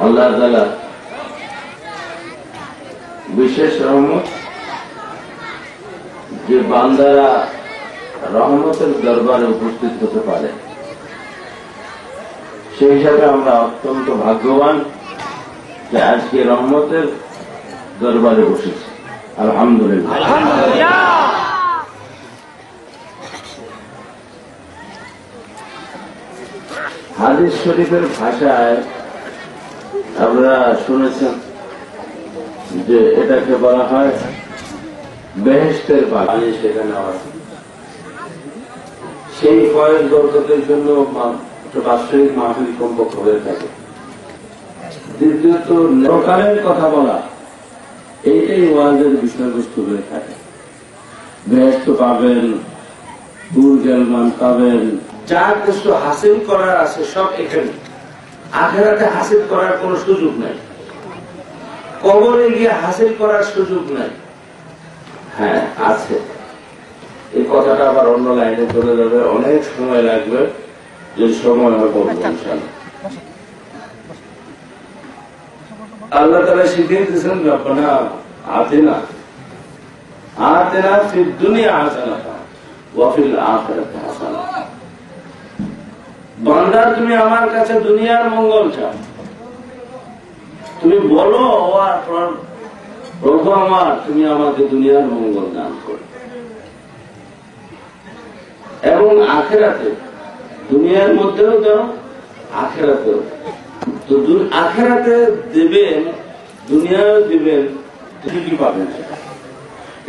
আল্লাহ তাআলা বিশেষ রহমত যে বান্দারা রহমতের দরবারে উপস্থিত হতে পারে, সেই হিসাবে আমরা অত্যন্ত ভাগ্যবান যে আজকে রহমতের দরবারে বসেছি। আলহামদুলিল্লাহ। হাদিস শরীফের ভাষায় আপনারা শুনেছেন যে এটাকে বলা হয় বেহেশতের পানি। সেখানে সেই ফয়েজ বরকতের জন্য বাৎসরিক মাহফিল কমপক্ষ হয়ে থাকে। দ্বিতীয়ত নরকালের কথা বলা, এইটাই ওয়াজের বিষয়বস্তু হয়ে থাকে। বেহেশত পাবেন, দুর্গেলমান পাবেন, যা কিছু হাসিল করার আছে সব এখানে। আখেরাতে হাসিল করার কোন সুযোগ নাই, কবরে গিয়ে হাসিল করার সুযোগ নাই। হ্যাঁ আছে, এই কথাটা আবার অন্য লাইনে চলে যাবে, অনেক সময় লাগবে, যে সময় হবে আল্লাহ তাআলা শিখিয়ে দিয়েছেন রব্বানা আতিনা ফিদ দুনিয়া হাসানাতান ওয়া ফিল আখিরাতি হাসানাতান। বান্দা তুমি আমার কাছে দুনিয়ার মঙ্গল চাও, তুমি বলো প্রভু আমার, তুমি আমাকে দুনিয়ার মঙ্গল দান করো, এবং আখিরাতে, দুনিয়ার মধ্যেও দাও, আখিরাতেও। তো আখিরাতে দিবেন, দুনিয়াও দিবেন, কি পাবেন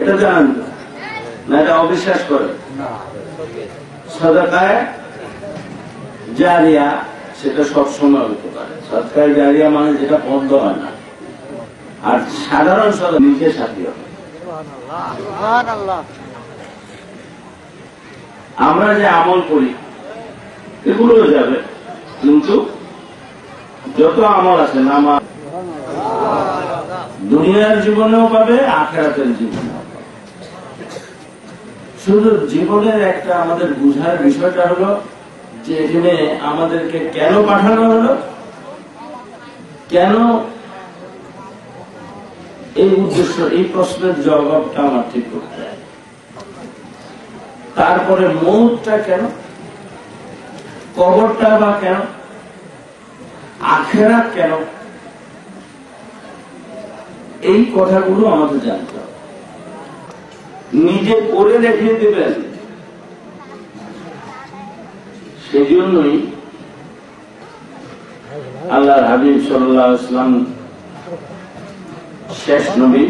এটা জানেন না? এটা অবিশ্বাস করেন। সাদাকায়ে জারিয়া সেটা সবসময় হতে পারে। সাদাকায়ে জারিয়া মানে যেটা বন্ধ হয় না, আর সাধারণ সাদা নিজে সাথী হবে। আমরা যে আমল করি এগুলো যাবে, কিন্তু যত আমল আছে নামাজ দুনিয়ার জীবনেও পাবে, আখিরাতের জীবনেও পাবে। শুধু জীবনের একটা আমাদের বুঝার বিষয়টা হলো যে এখানে আমাদেরকে কেন পাঠানো হলো, কেন এই উদ্দেশ্য, এই প্রশ্নের জবাবটা আমার ঠিক করতে হয়। তারপরে মৌতটা কেন, কবরটা বা কেন, আখিরাত কেন, এই কথাগুলো আমাদের জানতে হবে। নিজে করে দেখিয়ে দিবেন, সেই জন্যই আল্লাহর হাবিব সাল্লাল্লাহু আলাইহি ওয়াসাল্লাম শেষ নবী,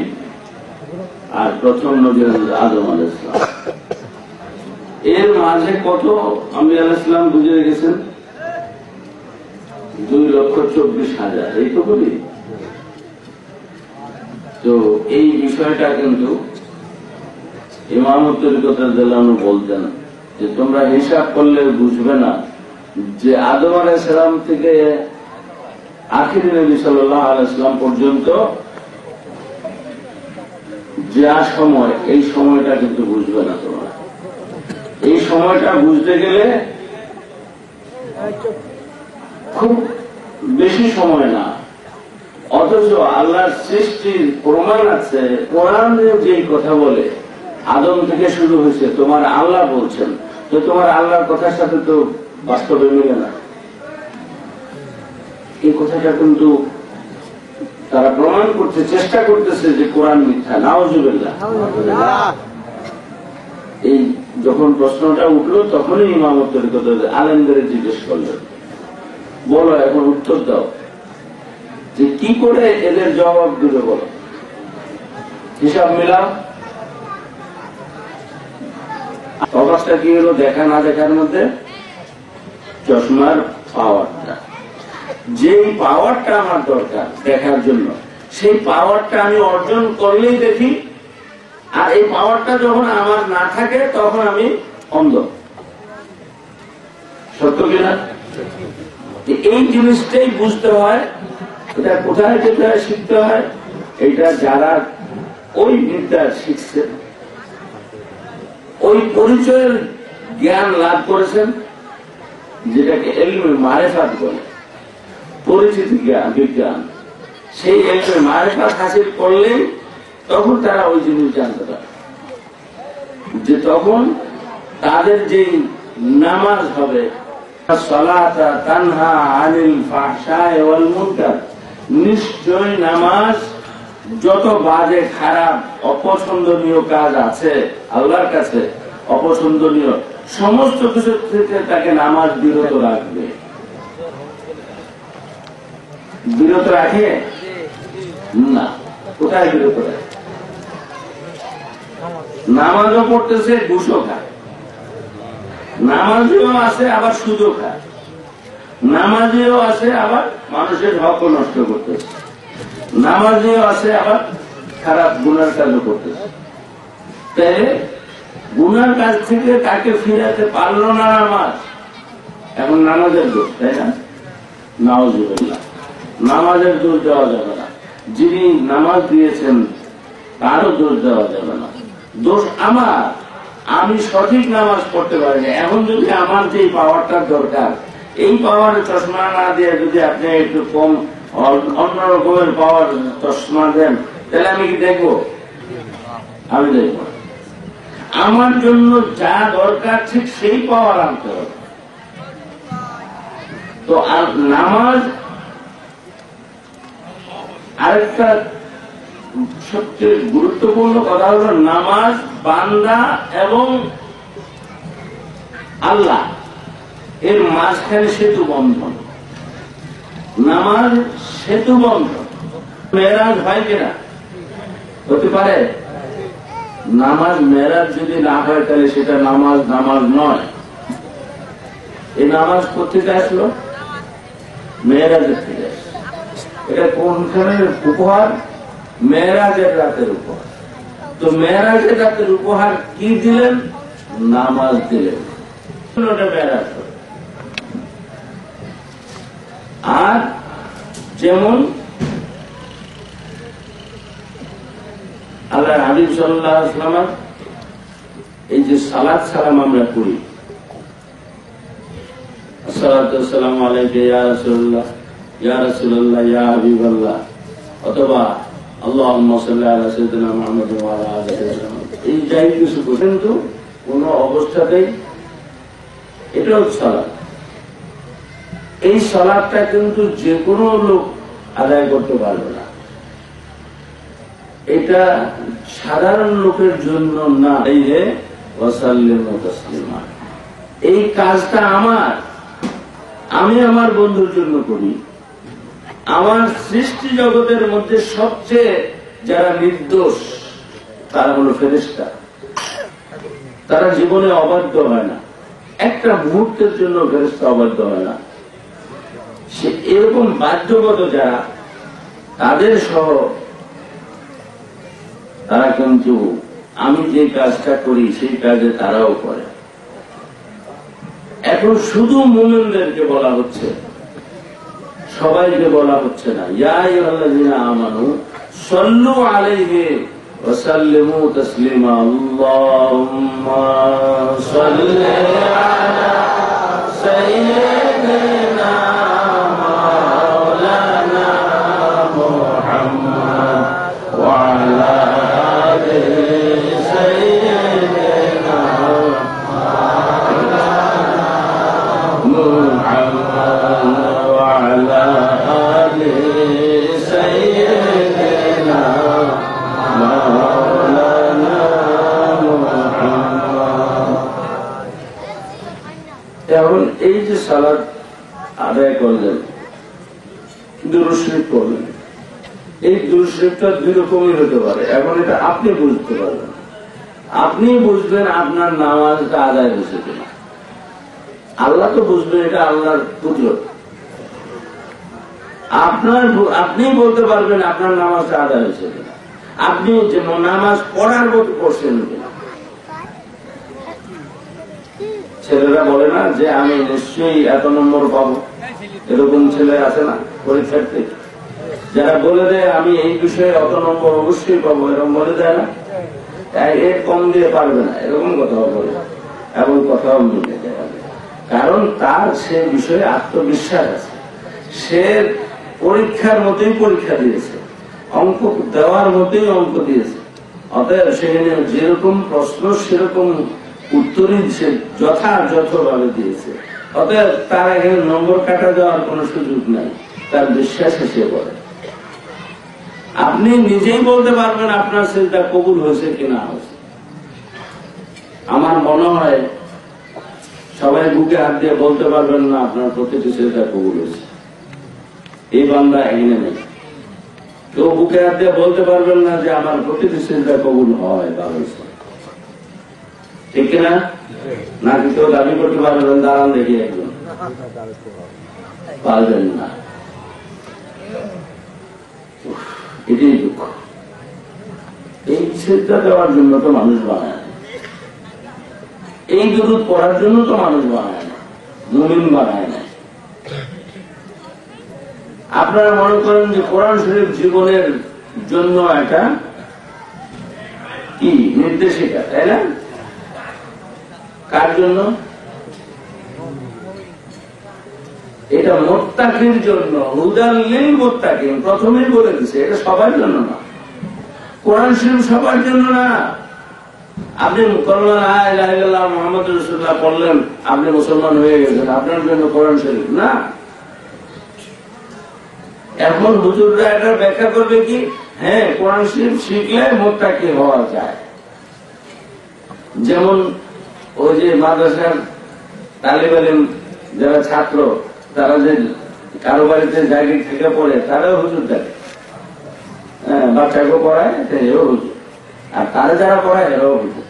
আর প্রথম নবী আদম আলাইহিস সালাম। এর মাঝে কত আম্বিয়া আলাইহিস সালাম বুঝে গেছেন? 2,24,000। এই তো বলি। তো এই বিষয়টা কিন্তু ইমাম তরিকত রাদিয়াল্লাহু আনহু বলতেন যে তোমরা হিসাব করলে বুঝবে না যে আদম আলাইহিস সালাম থেকে আখিরি নবী সাল্লাল্লাহু আলাইহি ওয়াসাল্লাম পর্যন্ত যা সময়, এই সময়টা কিন্তু বুঝবে না তোমরা। এই সময়টা বুঝতে গেলে খুব বেশি সময় না, অথচ আল্লাহর সৃষ্টির প্রমাণ আছে। কোরআন যে কথা বলে আদম থেকে শুরু হয়েছে, তোমার আল্লাহ বলছেন, তো তোমার আল্লাহর কথার সাথে তো বাস্তবে মিলে না। এই কথাটা কিন্তু তারা প্রমাণ করতে চেষ্টা করতেছে যে কোরআন মিথ্যা। নাউজুবিল্লাহ। এই যখন প্রশ্নটা উঠলো তখনই ইমাম তরিকত আলেমদের জিজ্ঞেস করলেন, বলো এখন উত্তর দাও যে কি করে এদের জবাব দিবে, বলো, হিসাব মিলাও। অবস্থা কি হলো? দেখা না দেখার মধ্যে চশমার পাওয়ারটা, যেই পাওয়ারটা আমার দরকার দেখার জন্য, সেই পাওয়ারটা আমি অর্জন করলেই দেখি, আর এই পাওয়ারটা যখন আমার না থাকে তখন আমি অন্ধ। সত্য কিনা? এই জিনিসটাই বুঝতে হয়। এটা কোথায় যেতে হয়, শিখতে হয়। এটা যারা ওই বিদ্যা শিখছে, ওই পরিচয়ের জ্ঞান লাভ করেছেন, যেটাকে ইলমে মারিফাত বলে, পরিচিতি বিজ্ঞান, সেই এলমে মারিফাত হাসিল করলে তখন তারা ওই জিনিস জানতে পারে যে তখন তাদের যে নামাজ হবে সালাতা তানহা আনিল ফাহশায় ওয়াল মুনকার, নিশ্চয় নামাজ যত বাজে খারাপ অপছন্দনীয় কাজ আছে আল্লাহর কাছে অপছন্দনীয় সমস্ত কিছু থেকে তাকে নামাজ বিরত রাখবে। বিরত রাখে না, কোথায় বিরত রাখে? নামাজও পড়তেছে, ঘুষও খায়, নামাজেও আছে আবার সুদও খায়, নামাজেও আছে আবার মানুষের হক নষ্ট করতেছে, নামাজেও আছে আবার খারাপ গুনার কাজও করতেছে। তাই গুনার কাজ থেকে তাকে ফিরাতে পারলো না নামাজ, এখন নামাজের দোষ, তাই না? নাউজুবিল্লাহ, নামাজের দোষ দেওয়া যাবে না, যিনি নামাজ দিয়েছেন তারও দোষ দেওয়া যাবে না। দোষ আমার, আমি সঠিক নামাজ পড়তে পারিনি। এখন যদি আমার যে পাওয়ারটার দরকার, এই পাওয়ারে চশমা না দিয়ে যদি আপনি একটু কম অন্য রকমের পাওয়ার চশমা দেন, তাহলে আমি কি দেখবো? আমি দেখবো। আমার জন্য যা দরকার ঠিক সেই পাওয়ার আনতে হবে। তো আর নামাজ আরেকটা সবচেয়ে গুরুত্বপূর্ণ কথা হলো, নামাজ বান্দা এবং আল্লাহ এর মাঝখানে সেতু বন্ধন। নামাজ সেতু বন্ধন। মেরাজ হয় কিনা? হতে পারে। নামাজ মেরাজ যদি না হয় তাহলে সেটা নামাজ নামাজ নয়। এই নামাজ কোথেকে আসলো? মেরাজের থেকে আসলো। এটা কোনখানের উপহার? মেরাজের রাতের উপহার। তো মেরাজের রাতের উপহার কি দিলেন? নামাজ দিলেন। মেরাজ। আর যেমন আল্লাহ হাবিব সাল্লাল্লাহু আলাইহি ওয়াসাল্লাম এই যে সালাত সালাম আমরা করি, আসসালাতু ওয়াসসালামু আলাইকা ইয়া রাসূলুল্লাহ, ইয়া রাসূলুল্লাহ, ইয়া হাবিবাল্লাহ, অথবা আল্লাহুম্মা সাল্লি আলা সাইয়্যিদিনা মুহাম্মাদ ওয়া আলা আলিহি ওয়া সাল্লাম, এই যাই কিছু কিন্তু কোন অবস্থাতেই এটাও সালাত। এই সালাতটা কিন্তু যে কোনো লোক আদায় করতে পারবে না, এটা সাধারণ লোকের জন্য না। এই যে ওয়াসাল্লিমু তাসলিমা, এই কাজটা আমার, আমি আমার বন্ধুর জন্য করি। আমার সৃষ্টি জগতের মধ্যে সবচেয়ে যারা নির্দোষ তারা হলো ফেরেশতা। তারা জীবনে অবাধ্য হয় না, একটা মুহূর্তের জন্য ফেরেশতা অবাধ্য হয় না। সে এরকম বাধ্যগত যারা, তাদের সহ তারা কিন্তু আমি যে কাজটা করি সেই কাজে তারাও করে। এখন শুধু মুমিনদেরকে বলা হচ্ছে, সবাইকে বলা হচ্ছে না। ইয়া আইয়ুহাল্লাযীনা আমানু সাল্লু আলাইহি ওয়া সাল্লিমু তাসলিমা। আল্লাহুম্মা সাল্লি আলা সাইয়্যিদিনা মাওলানা মুহাম্মদ ওয়া আলা আলি সাইয়্যিদিনা মুহাম্মদ ওয়া আলা আলি সাইয়্যিদিনা মাওলানা মুহাম্মদ। এখন এই যে সালাত আদায় করলেন, দুরূদ শরীফ করলেন, এই দুরূদ শরীফটা দুই রকমই হতে পারে। এখন এটা আপনি বুঝতে পারবেন, আপনি বুঝবেন আপনার নামাজটা আদায় হয়েছে কিনা। আল্লাহ তো বুঝবেন, এটা আল্লাহর কুদরত। আপনি বলতে পারবেন আপনার নামাজটা আদায় হয়েছে কিনা, আপনি যে নামাজ পড়ার মতো করছেন কিনা। ছেলেরা বলে না যে আমি নিশ্চয়ই এত নম্বর পাবো, এরকম ছেলে আছে না পরীক্ষার্থী যারা বলে দেয় আমি এই বিষয়ে অত নম্বর অবশ্যই পাবো, এরকম বলে দেয় না, এর কম দিয়ে পারবে না, এরকম কথাও বলে এবং কথাও মিলে যায়। কারণ তার সে বিষয়ে আত্মবিশ্বাস আছে সে পরীক্ষার মতোই পরীক্ষা দিয়েছে, অঙ্ক দেওয়ার মতোই অঙ্ক দিয়েছে। অতএব সেখানে যেরকম প্রশ্ন সেরকম উত্তরই সে যথাযথভাবে দিয়েছে। অতএব তার এখানে নম্বর কাটা দেওয়ার কোন সুযোগ নাই, তার বিশ্বাস এসে পড়ে। আপনি নিজেই বলতে পারবেন আপনার সিজদা কবুল হয়েছে কিনা হয়েছে। আমার মনে হয় সবাই বুকে হাত দিয়ে বলতে পারবেন না আপনার প্রতিটি সিজদা কবুল হয়েছে। এই বান্দা এখানে নেই। কেউ বুকে হাত দিয়ে বলতে পারবেন না যে আমার প্রতিটি সিজদা কবুল হয় বা হয়েছে, ঠিক কিনা? নাকি কেউ দাবি করতে পারবেন? দাঁড়ান দেখি একজন, পারবেন না। এটাই দুঃখ। এই সিজদা দেওয়ার জন্য তো মানুষ বানায়, এই দুরূদ পড়ার জন্য তো মানুষ বানায় না, মুমিন বানায় না। আপনারা মনে করেন যে কোরআন শরীফ জীবনের জন্য একটা কি নির্দেশিকা, তাই না? কার জন্য? এটা মুত্তাকির জন্য, হুদাল লিল মুত্তাকিন। প্রথমেই বলে দিচ্ছে এটা সবার জন্য না, কোরআন শরীফ সবার জন্য না। আপনি লা ইলাহা ইল্লাল্লাহ মুহাম্মাদুর রাসূলুল্লাহ পড়লেন, আপনি মুসলমান হয়ে গেছেন, আপনার জন্য কোরআন শরীফ না। এখন হুজুররা এটা ব্যাখ্যা করবে কি, হ্যাঁ কোরআন শরীফ শিখলে মুত্তাকি হওয়া যায়। যেমন ওই যে মাদ্রাসার তালিব ইলম যারা ছাত্র, তারা যে কারো বাড়িতে জায়গা থেকে পড়ে, তারাও হুজুর দেখে। হ্যাঁ, বাচ্চাকে পড়ায় এও হুজুর, আর তারা যারা পড়ায় এরাও হুজুর,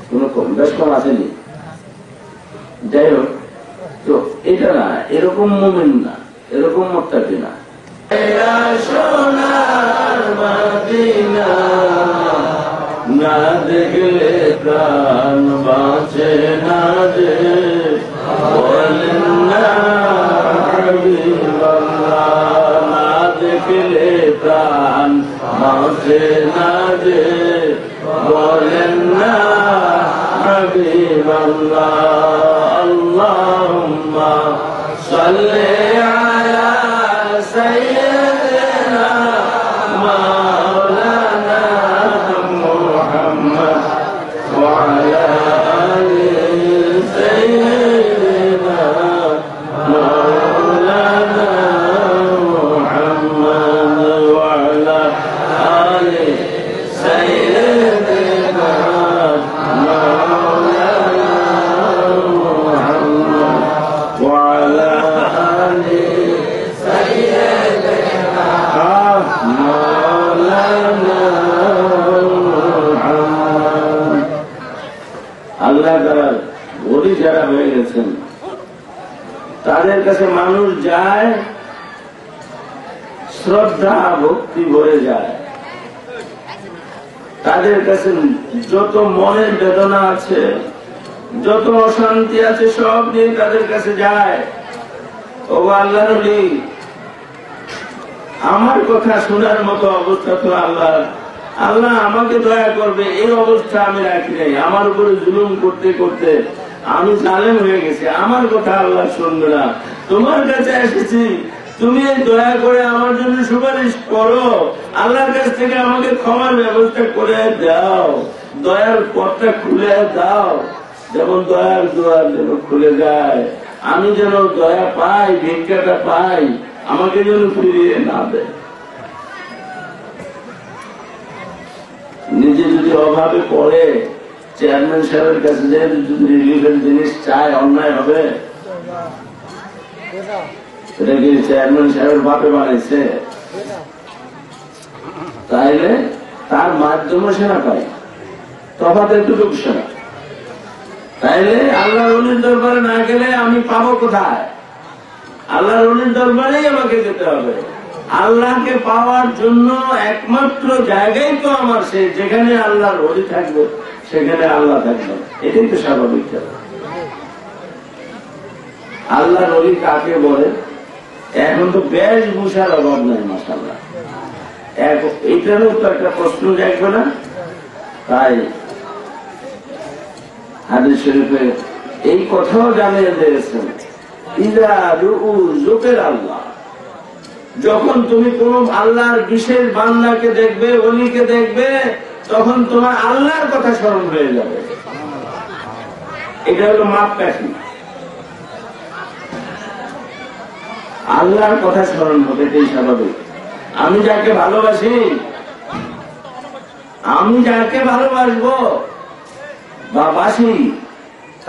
কোন কম বেশ কম আসেনি। যাই হোক, তো এটা না, এরকম মুমিন না, এরকম মুত্তাকি না। সোনার মদিনা না দেখলে প্রাণ বাঁচে না যে, বলেন না হাবিবাল্লাহ, না দেখলে প্রাণ বাঁচে না যে, বলেন না হাবিবাল্লাহ। আল্লাহুম্মা সাল্লি আলা সাইয়্যিদিনা মাওলানা মুহাম্মদ ওয়া আলা আলি সাইয়্যিদিনা মাওলানা মুহাম্মদ ওয়া আলা আলি সাইয়্যিদিনা মাওলানা মুহাম্মদ ওয়া আলা আলি আল্লাহ তাআলা ওলি যারা হয়ে গেছেন তাদের কাছে মানুষ যায়, শ্রদ্ধা ভক্তি ভরে যায়। তাদের কাছে যত মনের বেদনা আছে, যত অশান্তি আছে, সব নিয়ে তাদের কাছে যায়। ও আল্লাহর ওলি, আমার কথা শোনার মতো অবস্থা তো আল্লাহ, আল্লাহ আমাকে দয়া করবে এই অবস্থা আমি রাখি নাই। আমার উপরে জুলুম করতে করতে আমি জালেম হয়ে গেছি, আমার কথা আল্লাহ শুনবে না। তোমার কাছে এসেছি, তুমি দয়া করে আমার জন্য সুপারিশ করো, আল্লাহর কাছ থেকে আমাকে ক্ষমার ব্যবস্থা করে দাও, দয়ার পথটা খুলে দাও। যেমন দয়ার দুয়ার যেন খুলে যায়, আমি যেন দয়া পাই, ভিক্ষাটা পাই, আমাকে যেন ফিরিয়ে না দেয়। নিজে যদি অভাবে পড়ে চেয়ারম্যান সাহেবের কাছে যেহেতু যদি রিলিফের জিনিস চায়, অন্যায় হবে? এটা কি চেয়ারম্যান সাহেবের বাপে বানাইছে? তাইলে তার মাধ্যমে সেনা পাই, তফাৎ একটুকু সেনা। তাইলে আল্লাহ রলির দরবারে না গেলে আমি পাবো কোথায়? আল্লাহ রলির দরবারেই আমাকে যেতে হবে। আল্লাহকে পাওয়ার জন্য একমাত্র জায়গায় তো আমার সে, যেখানে আল্লাহর ওলি থাকবে সেখানে আল্লাহ থাকবে। এটাই তো স্বাভাবিক। আল্লাহর ওলি কাকে বলে? এখন তো বেশভূষার অভাব নাই, মাশাআল্লাহ। এইটারও তো একটা প্রশ্ন জাগবে না? তাই হাদিস শরীফে এই কথাও জানিয়ে দিয়েছেন, ইযা রুউ যুকির আল্লাহ, যখন তুমি কোন আল্লাহর বিশেষ বান্দাকে দেখবে, ওলিকে দেখবে, তখন তোমার আল্লাহর কথা স্মরণ হয়ে যাবে। এটা হলো মাপকাঠি। আল্লাহর কথা স্মরণ হবে, এটাই স্বাভাবিক। আমি যাকে ভালোবাসি, আমি যাকে ভালোবাসবো বা বাসি,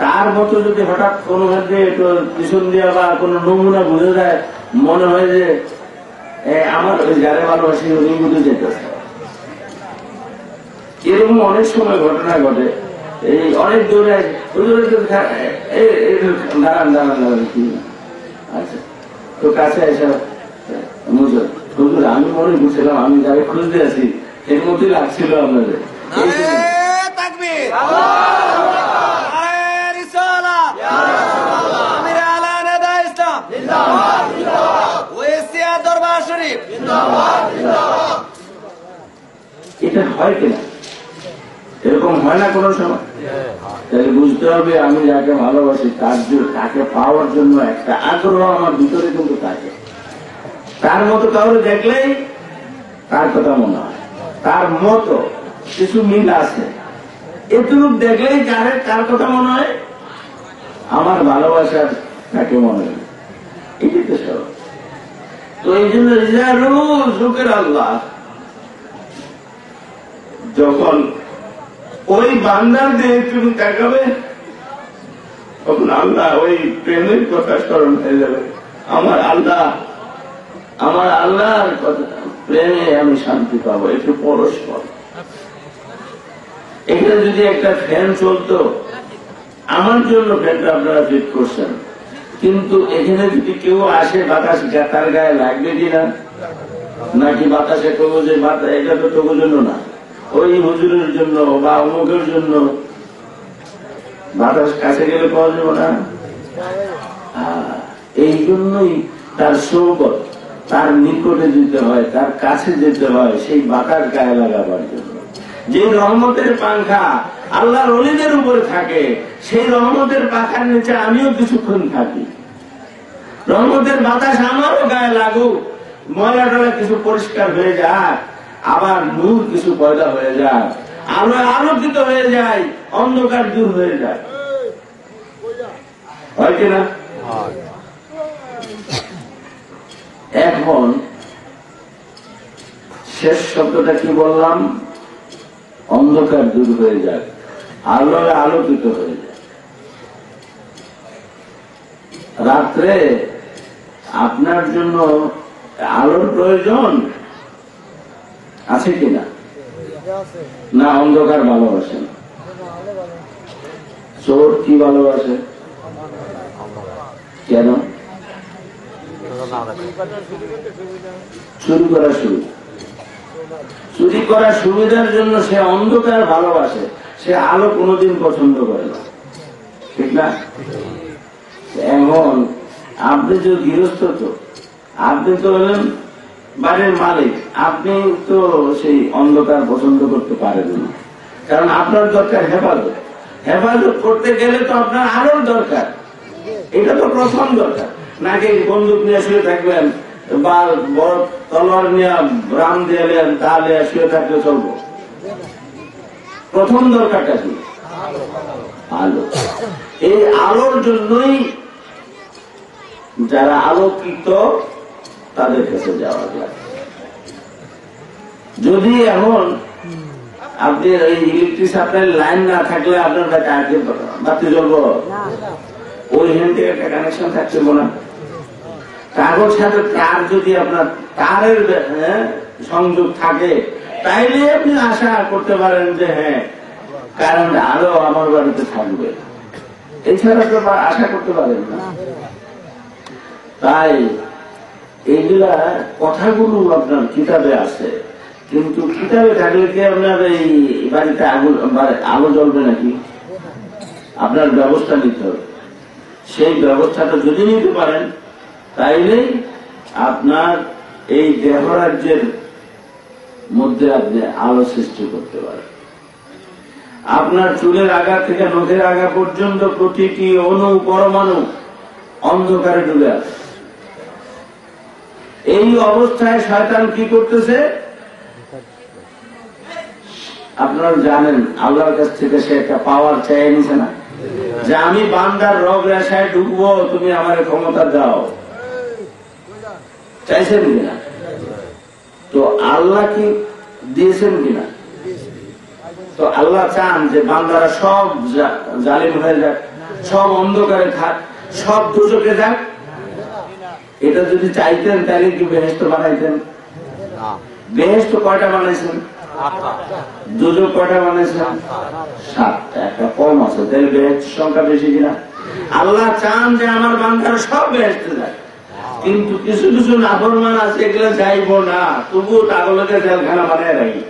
তার মতো যদি হঠাৎ কোনো মধ্যে একটু পিছন দিয়া বা কোনো নমুনা বুঝে যায়, মনে হয় যে আমার ওই যারে ভালোবাসি উনি বুঝে যেতেছে। এরকম অনেক সময় ঘটনা ঘটে। এই অনেক দূরে দাঁড়ান দাঁড়ান দাঁড়ান, আচ্ছা তো কাছে এসে হুজুর আমি মনে করছিলাম আমি যাকে খুঁজতে আছি এর মধ্যেই লাগছিল আপনাদের। এটা হয় কিনা? এরকম হয় না কোনো সময়? তাহলে বুঝতে হবে আমি যাকে ভালোবাসি তাকে পাওয়ার জন্য একটা আগ্রহ আমার ভিতরে কিন্তু থাকে। তার মতো কাউরে দেখলেই তার কথা মনে হয়, তার মতো কিছু মিল আছে, এটুকু দেখলেই কার কথা মনে হয়, আমার ভালোবাসার তাকে মনে হয়। এটি তো সব। তো এই জন্য রিজারুল আল্লাহ যখন ওই বান্দার দিয়ে তুমি তাকাবে, তখন আল্লাহ ওই প্রেমের কথা স্মরণ হয়ে যাবে। আমার আল্লাহর কথা প্রেমে আমি শান্তি পাবো, একটু পরস্পর। এখানে যদি একটা ফ্যান চলতো, আমার জন্য ফ্যানটা আপনারা ফিট করছেন, কিন্তু এখানে যদি কেউ আসে বাতাস তার গায়ে লাগবে কিনা, নাকি বাতাসে কবো যে বাতাস, এটা তো তবু জন্য না, ওই হুজুরের জন্য বা অমুকের জন্য বাতাস কাছে গেলে পাওয়া যাবে না। এই জন্যই তার সৌবত, তার নিকটে যেতে হয়, তার কাছে যেতে হয়, সেই বাতাস গায়ে লাগাবার জন্য। যে রহমতের পাংখা আল্লাহর ওলিদের উপরে থাকে, সেই রহমতের পাখার নিচে আমিও কিছুক্ষণ থাকি। রহমতের বাতাস আমারও গায়ে লাগুক, ময়লা টলা কিছু পরিষ্কার হয়ে যায়, আবার নূর কিছু পয়দা হয়ে যায়, আলো আলোকিত হয়ে যায়, অন্ধকার দূর হয়ে যায়। হয় কিনা? এখন শেষ শব্দটা কি বললাম? অন্ধকার দূর হয়ে যায়, আলো আলোকিত হয়ে যায়। রাত্রে আপনার জন্য আলোর প্রয়োজন আছে কিনা? না অন্ধকার ভালোবাসেন? চোর কি ভালোবাসে? কেন? চুরি করার সুবিধার জন্য সে অন্ধকার ভালোবাসে, সে আলো কোনোদিন পছন্দ করে না, ঠিক না? এখন আপনি যে গৃহস্থ, তো আপনি তো হলেন বাড়ির মালিক, আপনি তো সেই অন্ধকার পছন্দ করতে পারেন না, কারণ আপনার দরকার হেফাজত। হেফাজত করতে গেলে তো আপনার আলোর দরকার, এটা তো প্রথম দরকার। নাকি বন্দুক নিয়ে শুয়ে থাকবেন বা বড় তলোয়ার নিয়ে রাম দিলেন, তাহলে শুয়ে থাকলে চলবো? প্রথম দরকারটা কি? আলো। এই আলোর জন্যই যারা আলোকিত তাদের কাছে যাওয়া যায়। যদি এখন আপনি এই ইলেকট্রিক সাপ্লাই লাইন না থাকলে আপনার বাতি জ্বলবো? ওই হ্যান্ড থেকে একটা কানেকশন থাকছে না, কাগজ সাথে তার যদি আপনার তারের সংযোগ থাকে, তাইলে আপনি আশা করতে পারেন যে হ্যাঁ কারণ আলো আমার বাড়িতে থাকবে, এছাড়া তো আশা করতে পারেন না। তাই এইগুলা কথাগুলো আপনার কিতাবে আছে, কিন্তু কিতাবে থাকলে কি আপনার এই বাড়িতে আলো জ্বলবে নাকি? আপনার ব্যবস্থা নিতে হবে। সেই ব্যবস্থাটা যদি নিতে পারেন, তাইলে আপনার এই দেহরাজ্যের মধ্যে আপনি আলো সৃষ্টি করতে পারেন। আপনার চুলের আগা থেকে নখের আগা পর্যন্ত প্রতিটি অণু পরমাণু অন্ধকারে ডুবে আছে। এই অবস্থায় শয়তান কি করতেছে আপনারা জানেন, আল্লাহর কাছ থেকে সে একটা পাওয়ার চাই নিছে না, যে আমি বান্দার রব রেশায় ঢুকবো, তুমি আমার ক্ষমতা দাও। চাইছেন কিনা? তো আল্লাহ কি দিয়েছেন কিনা? তো আল্লাহ চান যে বান্দারা সব জালিম হয়ে যাক, সব অন্ধকারে থাক, সব দুজকে যাক। এটা যদি চাইতেন তাহলে কি বেহেশত বানাইতেন? বেহেশত কয়টা বানাইছেন? দুজক কয়টা বানাইছেন? 7টা, একটা কম আছে। তাহলে বেহেশত সংখ্যা বেশি কিনা? আল্লাহ চান যে আমার বান্দারা সব বেহেশতে যায়, কিন্তু কিছু কিছু নাফরমান আছে, এগুলো যাইব না, তবুও তাগুলোকে জেলখানা বানিয়ে রাখি।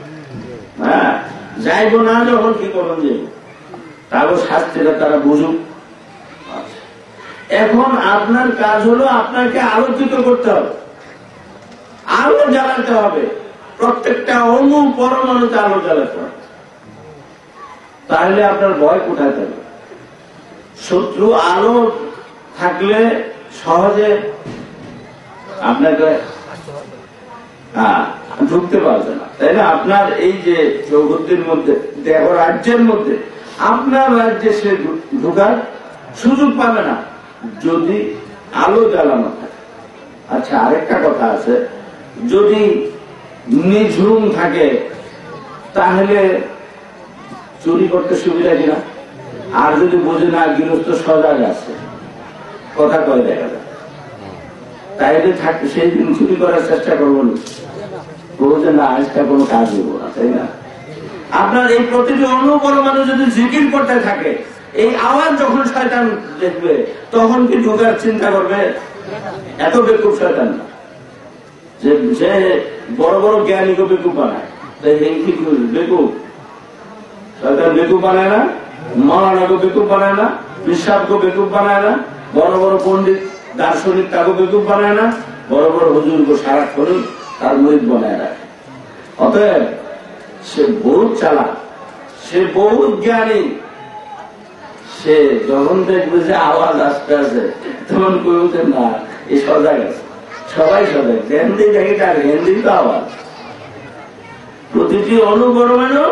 হ্যাঁ, যাইব না যখন কি করুন, যাইব তাগো শাস্তিটা তারা বুঝুক। এখন আপনার কাজ হলো আপনাকে আলোকিত করতে হবে, আলো জ্বালাতে হবে, প্রত্যেকটা অণু পরমাণুতে আলো জ্বালাতে হবে। তাহলে আপনার ভয় কোথায় থাকবে? শত্রু আলো থাকলে সহজে আপনাকে ঢুকতে পারবে না, তাই না? আপনার এই যে চৌহদ্দির মধ্যে, দেহ রাজ্যের মধ্যে, আপনার রাজ্যে সে ঢুকার সুযোগ পাবে না যদি আলো জ্বালানো থাকে। আচ্ছা, আরেকটা কথা আছে, যদি নিঝুম থাকে তাহলে চুরি করতে সুবিধা কিনা? আর যদি বোঝে না গৃহস্থ সজাগ আছে, কথা কয়ে দেখা যায়, তাইলে থাকতে সেই দিন চুরি করার চেষ্টা করবো না, বোঝে না আজকে কোনো কাজ হইব না, তাই না? আপনার এই প্রতিটি অনুপরমাণু যদি জিকির করতে থাকে, এই আওয়াজ যখন শয়তান দেখবে তখন কি ঢোকার চিন্তা করবে? এত বেকুব শয়তান না, যে বড় বড় জ্ঞানীকে বেকুব বানায়, বেকুব শয়তান বেকুব বানায় না, মাওলানাকে বেকুব বানায় না, বিশ্বাবকে বেকুব বানায় না, বড় বড় পণ্ডিত দার্শনিক তাকে বেকুব বানায় না, বড় বড় হুজুরকে সারাক্ষণই তার মুরিদ বানায় রাখে। অতএব সে বহুত চালাক, সে বহুত জ্ঞানী। সে যখন দেখবে যে আওয়াজ আসতে আছে তখন কেউ না, এই সজাগ আছে, সবাই সজাগ। হিন্দি দেখে কার হিন্দি তো আওয়াজ, প্রতিটি অনুপরমাণু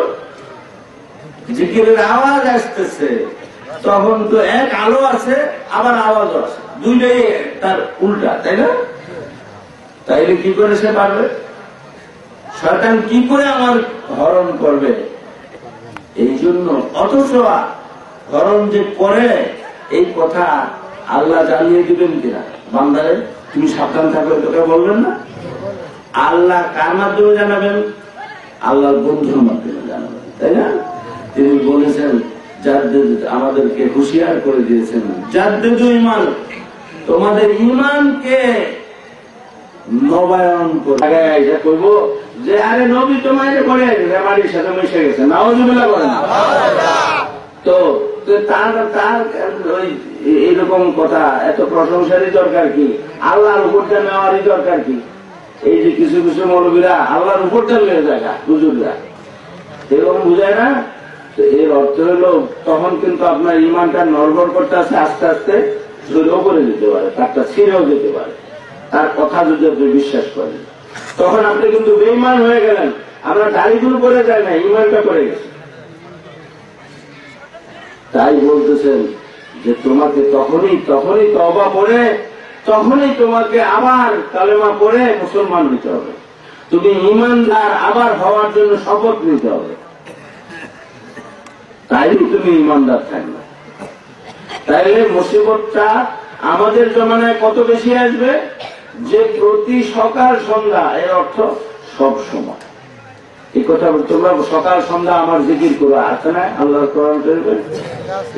জিকিরের আওয়াজ আসতেছে, তখন তো এক আলো আছে আবার আওয়াজও আছে, দুইটাই তার উল্টা, তাই না? তাইলে কি করে সে পারবে? শয়তান কি করে আমার হরণ করবে? এই জন্য অথচ হরণ যে করে এই কথা আল্লাহ জানিয়ে দিবেন কিনা বান্দারে, তুমি সাবধান থাকবে, তোকে বলবেন না? আল্লাহ কার মাধ্যমে জানাবেন? আল্লাহর বন্ধুর মাধ্যমে জানাবেন, তাই না? তিনি বলেছেন, আমাদেরকে হুঁশিয়ার করে দিয়েছেন, জাদ্দিদু ঈমান, তোমাদের ঈমানকে নবায়ন করে করব। যে আরে নবী তোমার করে আমার সাথে মিশে গেছে, নাউযুবিল্লাহ বলেন। তো তার এইরকম কথা, এত প্রশংসারই দরকার কি? আল্লাহর উপরটা নেওয়ারই দরকার কি? এই যে কিছু কিছু মৌলবীরা আল্লাহর উপরটা নিয়ে যায়, হুজুররা এরকম বুঝায় না। তো এর অর্থ হলো তখন কিন্তু আপনার ইমানটা নড়বড় করতে আছে, আস্তে আস্তে ঝুলেও করে দিতে পারে, তারটা ছিঁড়েও যেতে পারে, তার কথা যদি আপনি বিশ্বাস করেন। তখন আপনি কিন্তু বেঈমান হয়ে গেলেন। আমরা দাড়িগুলো করে যায় না, ইমানটা করে গেছে। তাই বলতেছেন যে তোমাকে তখনই তওবা করে, তখনই তোমাকে আবার কালেমা পড়ে মুসলমান হতে হবে। তুমি ইমানদার আবার হওয়ার জন্য শপথ নিতে হবে, তাইলে তুমি ইমানদার থাকবে। তাইলে মুসিবতটা আমাদের জমানায় কত বেশি আসবে? যে প্রতি সকাল সন্ধ্যা, এর অর্থ সব সময়। এই কথা তোমরা সকাল সন্ধ্যা আমার জিকির করো, আছে না আল্লাহর কোরআন শরীফে?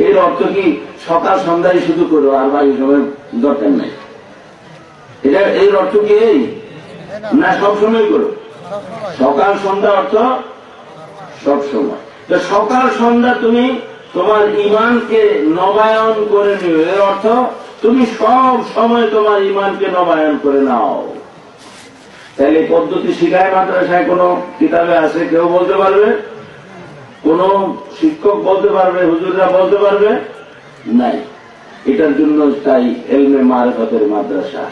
এর অর্থ কি সকাল সন্ধ্যায় শুধু করো, আর বাকি সময় দরকার নাই? এটা এর অর্থ কি এই না সব সময় করো? সকাল সন্ধ্যা অর্থ সব সময়। তো সকাল সন্ধ্যা তুমি তোমার ঈমানকে নবায়ন করে নিও, এর অর্থ তুমি সব সময় তোমার ঈমানকে নবায়ন করে নাও। তাহলে পদ্ধতি শিখায় মাদ্রাসায় কোন কিতাবে আছে? কেউ বলতে পারবে? কোন শিক্ষক বলতে পারবে? হুজুররা বলতে পারবে? নাই। এটার জন্য তাই ইলমে মারিফাতের মাদ্রাসা,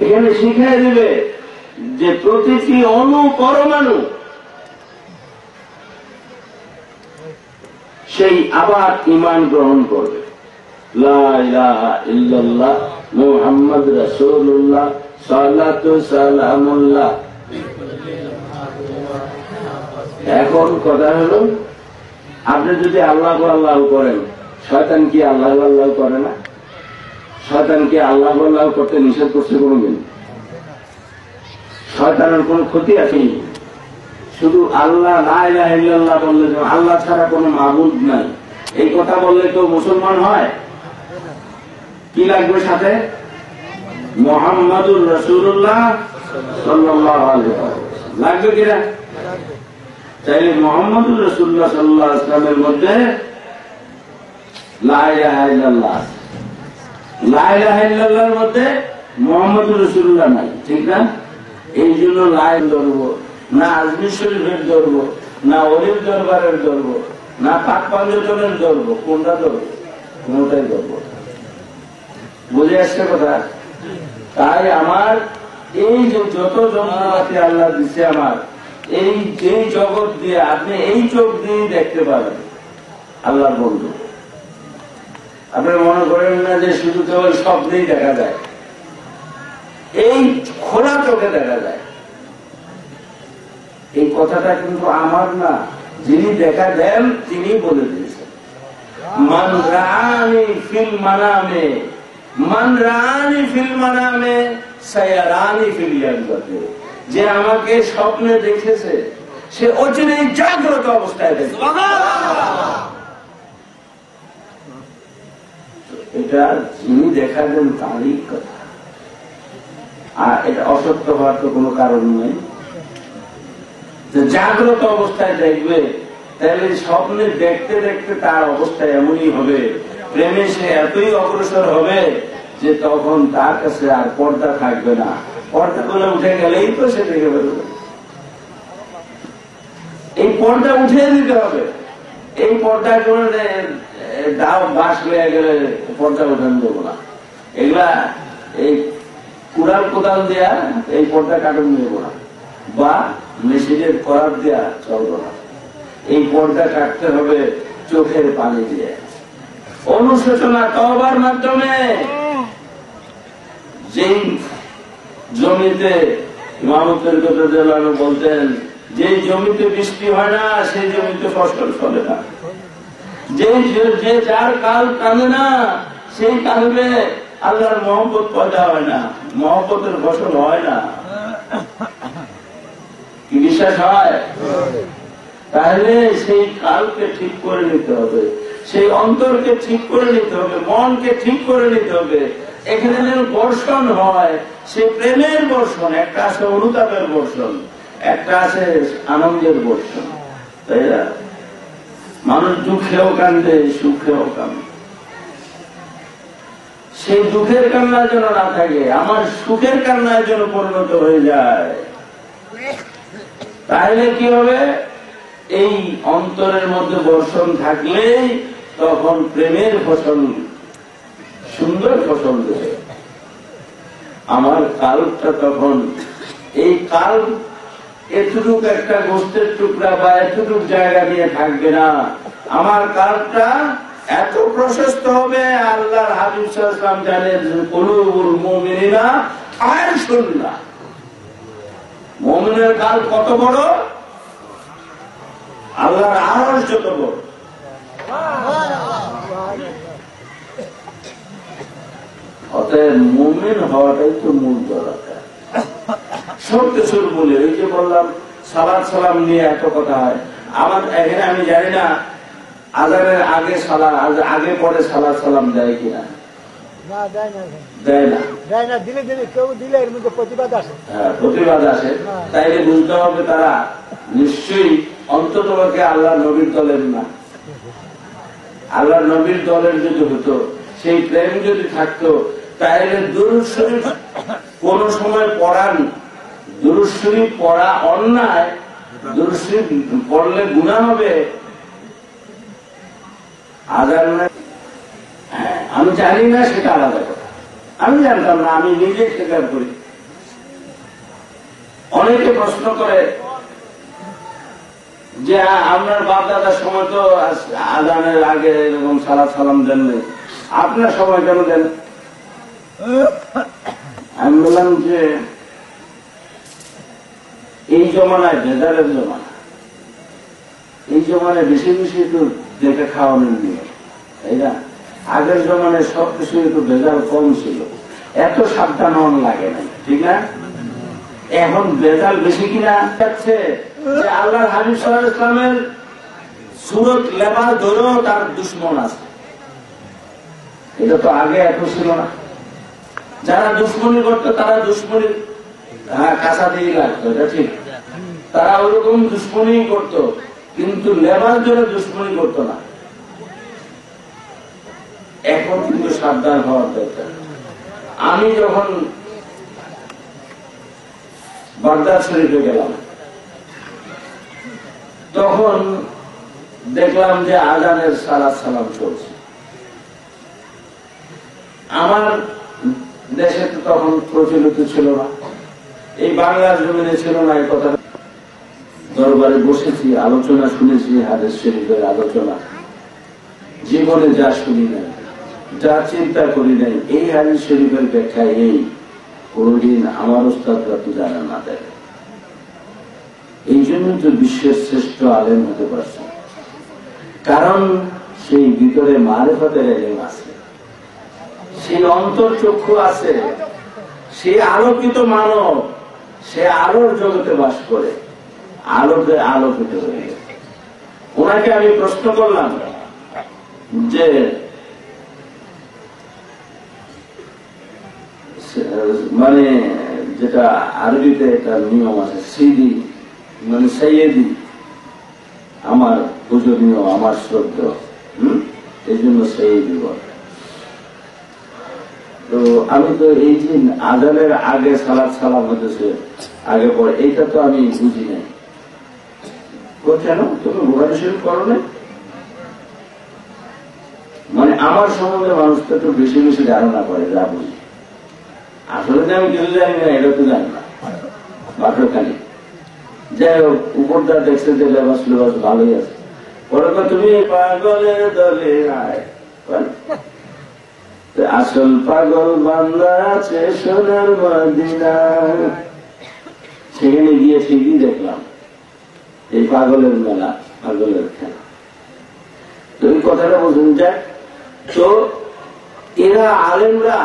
এখানে শিখাই দিবে যে প্রতিটি অণু পরমাণু সেই আবার ঈমান গ্রহণ করবে, লা ইলাহা ইল্লাল্লাহ মুহাম্মদ রাসূলুল্লাহ সাল্লাতু সালামুল্লাহ। এখন কথা হলো, আপনি যদি আল্লাহ আল্লাহ করেন, শয়তান কি আল্লাহ আল্লাহ করে না? শয়তান কি আল্লাহ আল্লাহ করতে নিষেধ করছে কোনদিন? শয়তানের কোন ক্ষতি আছে? শুধু আল্লাহ লা ইলাহা ইল্লাল্লাহ বললে, আল্লাহ ছাড়া কোনো মাবুদ নাই, এই কথা বললে তো মুসলমান হয়? কি লাগবে সাথে? মুহাম্মাদুর রাসূলুল্লাহ সাল্লাল্লাহু আলাইহি ওয়াসাল্লাম লাগবে কিনা? তাইলে মুহাম্মাদুর রাসূলুল্লাহ সাল্লাল্লাহু আলাইহি ওয়াসাল্লামের মধ্যে লা ইলাহা ইল্লাল্লাহ, লা ইলাহা ইল্লাল্লাহর মধ্যে মুহাম্মাদুর রাসূলুল্লাহ নাই, ঠিক না? এই জন্য লাইন ধরবো না, আজমির শরীফের ধরবো না, ওলির দরবারের ধরবো না, পাক পাঞ্জনের ধরবো, কোনটা ধরবো? কোনটাই ধরবো। বুঝে আসছে কথা? তাই আমার এই যে যত যন্ত্রপাতি আল্লাহ দিচ্ছে, আমার এই যে জগৎ দিয়ে আপনি এই চোখ দিয়ে দেখতে পাবেন আল্লাহর বন্ধু। আপনি মনে করেন না যে শুধু কেবল শব্দেই দেখা যায়, এই খোলা চোখে দেখা যায়। এই কথাটা কিন্তু আমার না, যিনি দেখা দেন তিনি বলে দিয়েছেন, মান রাআনি ফিল মানামে, মান রাআনি ফিল মানামে সায়ারানি ফিল ইয়াকাযাতি। যে আমাকে স্বপ্নে দেখেছে সে অচিরেই জাগ্রত অবস্থায় দেখবে। এটা যিনি দেখা দেন তারই কথা, আর এটা অসত্য হওয়ার তো কোনো কারণ নেই। জাগ্রত অবস্থায় দেখবে, তাহলে স্বপ্নে দেখতে দেখতে তার অবস্থা এমনই হবে, প্রেমে সে এতই অগ্রসর হবে যে তখন তার কাছে আর পর্দা থাকবে না। পর্দা গুলো উঠে গেলেই তো সে দেখে বেরোবে। এই পর্দা উঠে দিতে হবে। এই পর্দা করে দাও বাস হয়ে গেলে পর্দা উঠান দেবো না, এগুলা এই কুড়াল কোদাল দেয়া এই পর্দা কাটন দেব না, বা মেশিনের করার দেয়া চলবো না। এই পর্দা কাটতে হবে চোখের পানি দিয়ে, অনুশোচনা তওবার মাধ্যমে। যেই জমিতে ইমামুল রাদিয়াল্লাহু বলতেন, যে জমিতে বৃষ্টি হয় না সেই জমিতে ফসল ফলে না, যে যার কাল টানে না সেই কালবে আল্লাহর মহব্বত পয়দা হয় না, মহব্বতের ফসল হয় না। কি বিশ্বাস হয়? তাহলে সেই কালকে ঠিক করে নিতে হবে, সেই অন্তরকে ঠিক করে নিতে হবে, মনকে ঠিক করে নিতে হবে। এখানে যেন বর্ষণ হয়, সেই প্রেমের বর্ষণ। একটা আছে অনুতাপের বর্ষণ, একটা আছে আনন্দের বর্ষণ, তাই না? মানুষ দুঃখেও কান্দে, সুখেও কান্দে। সেই দুঃখের কান্না যেন না থাকে, আমার সুখের কান্নায় যেন পরিণত হয়ে যায়। তাহলে কি হবে? এই অন্তরের মধ্যে বর্ষণ থাকলেই তখন প্রেমের ফসল, সুন্দর ফসল দেবে। আমার কালটা তখন, এই কাল এতটুক একটা গোষ্ঠের টুকরা বা এতটুক জায়গা নিয়ে থাকবে না। আমার কালটা এত প্রশস্ত হবে, আল্লাহর হাবিব সাল্লাল্লাহু আলাইহি ওয়াসাল্লাম জানেন, কুলুবুল মুমিনিনা আরশুল্লাহ। মুমিনের কাল কত বড়? আল্লাহর আরশ যত বড়। অতএব মুমিন হওয়াটাই তো মূল দরকার। সব কিছুর বলে, ওই যে বললাম সালাত সালাম নিয়ে এত কথা হয়। আমার এখানে আমি জানি না আজানের আগে আগে পরে সালাত সালাম দেয় কিনা। দেয় না, প্রতিবাদ আসে। তাইলে বুঝতে হবে তারা নিশ্চয়ই অন্ততপক্ষে আল্লাহ নবীর দলের না। আল্লাহ নবীর দলের যদি হতো, সেই প্রেম যদি থাকতো, তাহলে দুরূদ শরীফ কোন সময় পড়ান, দুরূদ শরীফ পড়া অন্যায়, দুরূদ শরীফ পড়লে গুনাহ হবে। আজান আমি জানি না, সেটা আলাদা কথা। আমি জানতাম না, আমি নিজে স্বীকার করি। অনেকে প্রশ্ন করে যে আপনার বাপ দাদার সময় তো আজানের আগে এরকম সালাত সালাম দেন নাই, আপনার সময় কেন দেন? আমি বললাম যে এই জমানায় ভেজালের জমানা, এই জমানায় বেশি বেশি একটু দেখে খাওয়ানোর নিয়ে, তাই না? আগের জমানায় সবকিছু একটু ভেজাল কম ছিল, এত সাবধান হন লাগে না, ঠিক না? এখন ভেজাল বেশি কিনা যাচ্ছে যে আল্লাহর হাবিব সাল্লাল্লাহু আলাইহি ওয়াসাল্লামের সুরত লেবাস ধরেও তার দুশ্মন আছে। এটা তো আগে এত ছিল না। যারা দুশ্মনী করতো তারা দুশ্মনীর কাছা দিয়ে লাগতো, এটা ঠিক, তারা ওরকম দুশ্মনী করতো, কিন্তু লেবাস ধরে দুশ্মনী করতো না। এখন কিন্তু সাবধান হওয়ার দরকার। আমি যখন বাগদাদ শরীফে গেলাম তখন দেখলাম যে আজানের সালাত সালাম চলছে। আমার দেশে তো তখন প্রচলিত ছিল না, এই বাংলার জমিনে ছিল না এই কথা। দরবারে বসেছি, আলোচনা শুনেছি, হাদিস শরীফের আলোচনা, জীবনে যা শুনি নাই, যা চিন্তা করি নাই, এই হাদিস শরীফের ব্যাখ্যা এই কোনদিন আমার ওস্তাদরা তো জানা না দেয়। এই জন্য তো বিশ্বের শ্রেষ্ঠ আলেম হতে পারছে, কারণ সেই ভিতরে মারেফতের এলেম আছে, সেই অন্তর্চক্ষু আছে, সে আলোকিত মানব, সে আলোর জগতে বাস করে, আলোকে আলোকিত হয়ে গেছে। ওনাকে আমি প্রশ্ন করলাম যে মানে যেটা আরবিতে একটা নিয়ম আছে, সিদি মানে সৈয়দি, আমার পূজনীয়, আমার শ্রদ্ধা, এই জন্য সৈয়দি বলে। তো আমি তো এই যে আজানের আগে সালাত সালাম হতেছে আগে পরে, এইটা তো আমি বুঝি নাই। কেন তুমি বুখারী শরীফ করো না? মানে আমার সম্বন্ধে মানুষ তো একটু বেশি বেশি ধারণা করে, যা বুঝি। আসলে যে আমি কিছু জানি না এটা তো জানি না, বাক্যখানি যাই হোক, উপরটা দেখছে যে লেবাস লেবাস ভালোই আছে। পরে তুমি পাগলের দলে আয়, আসল পাগল বান্দা আছে সোনার মদিনা। সেখানে গিয়ে ঠিকই দেখলাম এই পাগলের মেলা, পাগলের খেলা। তো এই কথাটা বলছেন যাক। তো এরা আলেমরা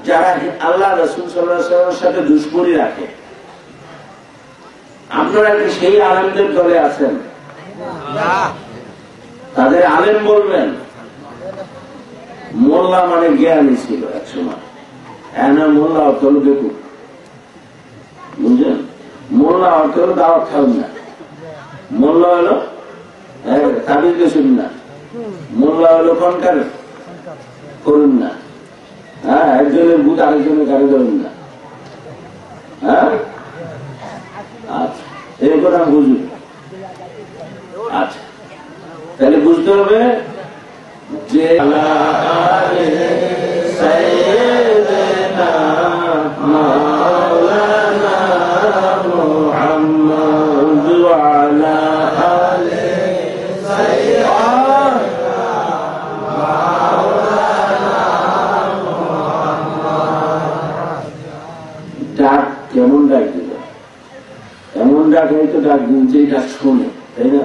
যারা আল্লাহ রাসূল সাল্লাল্লাহু আলাইহি ওয়াসাল্লামের সাথে দুশমনি রাখে, আপনারা কি সেই আলেমদের দলে আছেন? তাদের আলেম বলবেন? মোল্লা মানে জ্ঞানী ছিল এক সময়, এনা মোল্লা অর্থ হল বেকুব, বুঝলেন? মোল্লা অর্থ হল দাওয়াত খাবেন না, মোল্লা হলো তাবিজ শুন না, মোল্লা হলো কনকার করুন না, হ্যাঁ, একজনের বুধ আরেকজনের গাড়ি ধরুন না, হ্যাঁ। আচ্ছা, এই কথা বুঝুন। আচ্ছা, তাহলে বুঝতে হবে যে মাওলানা মুহাম্মদ ওয়া আলা আলি সাইয়্যিদিনা মাওলানা মুহাম্মদ। ডাক কেমন ডাক দিল? এমন ডাক হয়তো ডাক দিন যে ডাক শোনে, তাই না?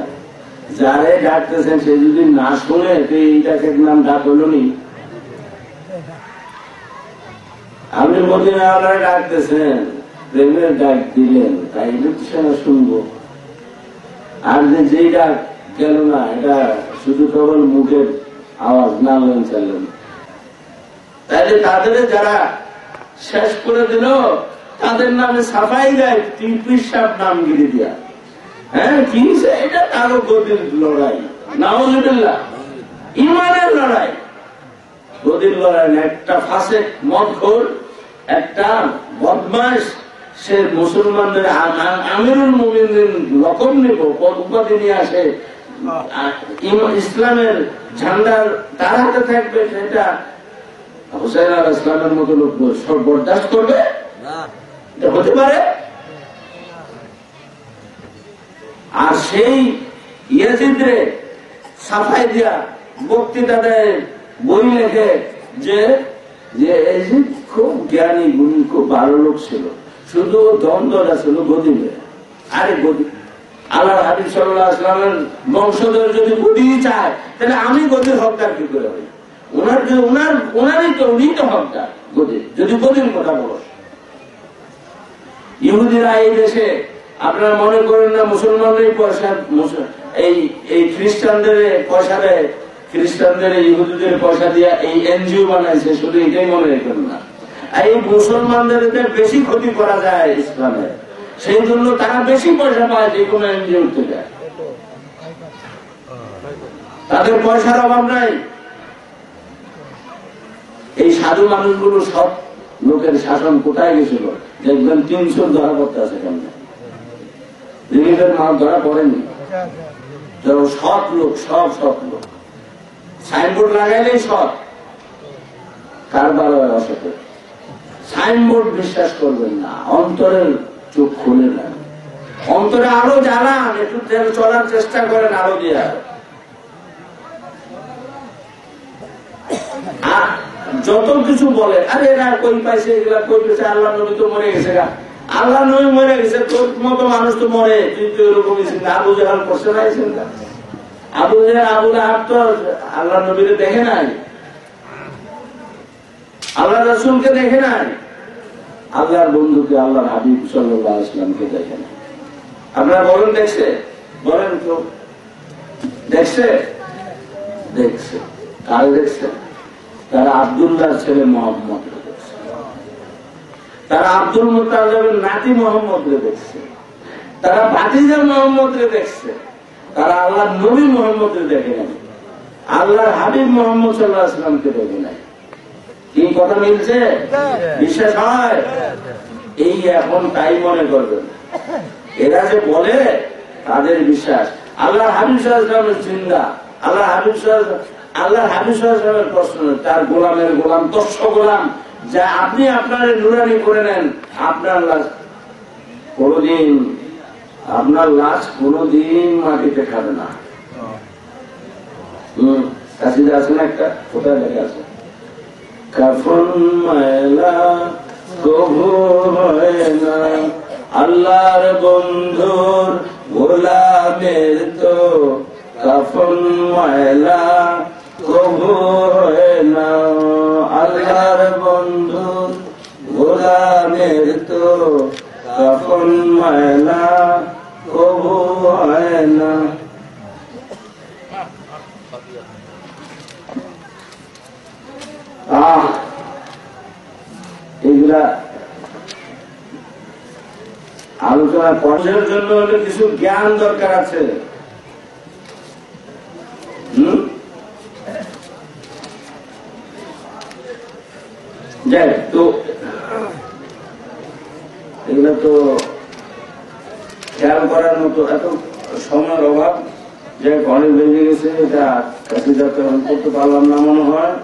যারে ডাকতেছেন সে যদি না শুনে তো এই ডাকের নাম ডাক হলো নি। আপনি মদিনাওয়ালারে ডাকতেছেন, প্রেমের ডাক দিলেন, তাই সেটা শুনবো। আর যে ডাক গেল না, এটা শুধু কেবল মুখের আওয়াজ, না হলেন চাইলেন। তাইলে তাদের যারা শেষ করে দিল তাদের নামে সাফাই দেয় পীর সাহেব নামগিরি দিয়া। হ্যাঁ, কি এটা কারো গদির লড়াই, নাউজুবিল্লাহ, ইমানের লড়াই, গদির লড়াই না। একটা ফাসেক মদখোর, একটা বদমাশ, সে মুসলমানদের আমিরুল মুমিনিন রকম নিব, উপাধি নিয়ে আসে, ইসলামের ঝান্ডার তার হাতে থাকবে, সেটা হুসাইন আলাইহিস সালামের মতো লোক সব বরদাস্ত করবে? এটা হতে পারে? আর সেই ইয়াজিদরে সাফাই দিয়া বক্তৃতা দেয়, বই লেখে যে ইয়াজিদ খুব জ্ঞানী গুণী, খুব ভালো লোক ছিল, শুধু দ্বন্দ্বটা ছিল গদিবে। আরে গদি, আল্লাহ হাবিব সাল্লাল্লাহু আলাইহি ওয়াসাল্লামের বংশধর যদি গদি চায়, তাহলে আমি গদির হকদার কি করে হই? উনারই তো, উনি তো হকদার গদি, যদি গদির কথা বলো। ইহুদিরা এই দেশে, আপনারা মনে করেন না মুসলমানরাই পয়সা, এই খ্রিস্টানদের পয়সা দেয়, খ্রিস্টানদের ইহুদিদের পয়সা দিয়ে এই এনজিও বানাইছে, শুধু এটাই মনে রাখেন না। এই মুসলমানদের বেশি ক্ষতি করা যায় ইসলামের, সেই জন্য তারা বেশি পয়সা পায় যে কোনো এনজিও থেকে। তাদের পয়সার অভাব নাই। এই সাধু মানুষগুলো সব লোকের শাসন কোথায় গেছিল দেখবেন 300 ধরা পড়তে আছে, কেমন রিলিফের মাল ধরা পড়েনি। সৎ লোক, সব লোক সাইনবোর্ড লাগাইলেই সৎ, কারবার হয় অসৎ। সাইনবোর্ড বিশ্বাস করবেন না, অন্তরের চোখ খুলে না, অন্তরে আলো জ্বালান, একটু চলার চেষ্টা করেন আলো দিয়ে। যত কিছু বলে, আরে এরা কই পাইছে, এগুলা কই পেয়েছে, আল্লাহ নবী তো মরে গেছে, আল্লাহ নবী মরে গেছে, তোর মতো মানুষ তো মরে, তুই তো এরকম আবু জাহাল করছে না, আবু লাহাব তো আল্লাহ নবীরে দেখে নাই, আল্লাহ রাসূলকে দেখে নাই, আল্লাহর বন্ধুকে, আল্লাহর হাবিব সাল্লাল্লাহু আলাইহি ওয়াসাল্লামকে দেখে নাই। আপনারা বলেন দেখছে? বলেন তো দেখছে? দেখছে। কাল দেখছে? তারা আব্দুল্লাহর ছেলে মোহাম্মদ রে দেখছে, তারা আব্দুল মুত্তালিবের নাতি মোহাম্মদ রে দেখছে, তারা ভাতিজা মোহাম্মদ রে দেখছে, তারা আল্লাহর নবী মোহাম্মদ রে দেখে নাই, আল্লাহর হাবিব মোহাম্মদ সাল্লাল্লাহু আলাইহি ওয়াসাল্লামকে দেখে নাই। কি কথা মিলছে? বিশ্বাস হয়? এই এখন তাই মনে করবেন, এরা যে বলে তাদের বিশ্বাস। আল্লাহর হাবিব সাল্লাল্লাহু আলাইহি ওয়াসাল্লামের জিন্দা, আল্লাহর হাবিব সাল্লাল্লাহু প্রশ্ন, তার গোলামের গোলাম, দর্শ গোলাম, যা আপনি আপনার নুরানি করে নেন, আপনার লাশ কোনদিন মাটিতে খাবে না। কাশিদা আছে না একটা, কোথায় লেখা আছে, কাফন ময়লা কবু হয় না, আল্লাহর বন্ধুর গোলামের তো কাফন ময়লা কবু হয় না, আল্লাহর বন্ধুর গোলামের তো কাফন ময়লা কবু হয় না। এগুলা আলোচনা করার জন্য হলে কিছু জ্ঞান দরকার আছে। যাই তো, এগুলো তো খেয়াল করার মতো এত সময়ের অভাব, যে অনেক বেজে গেছে, এটা কাছে যাতে করতে পারলাম না মনে হয়।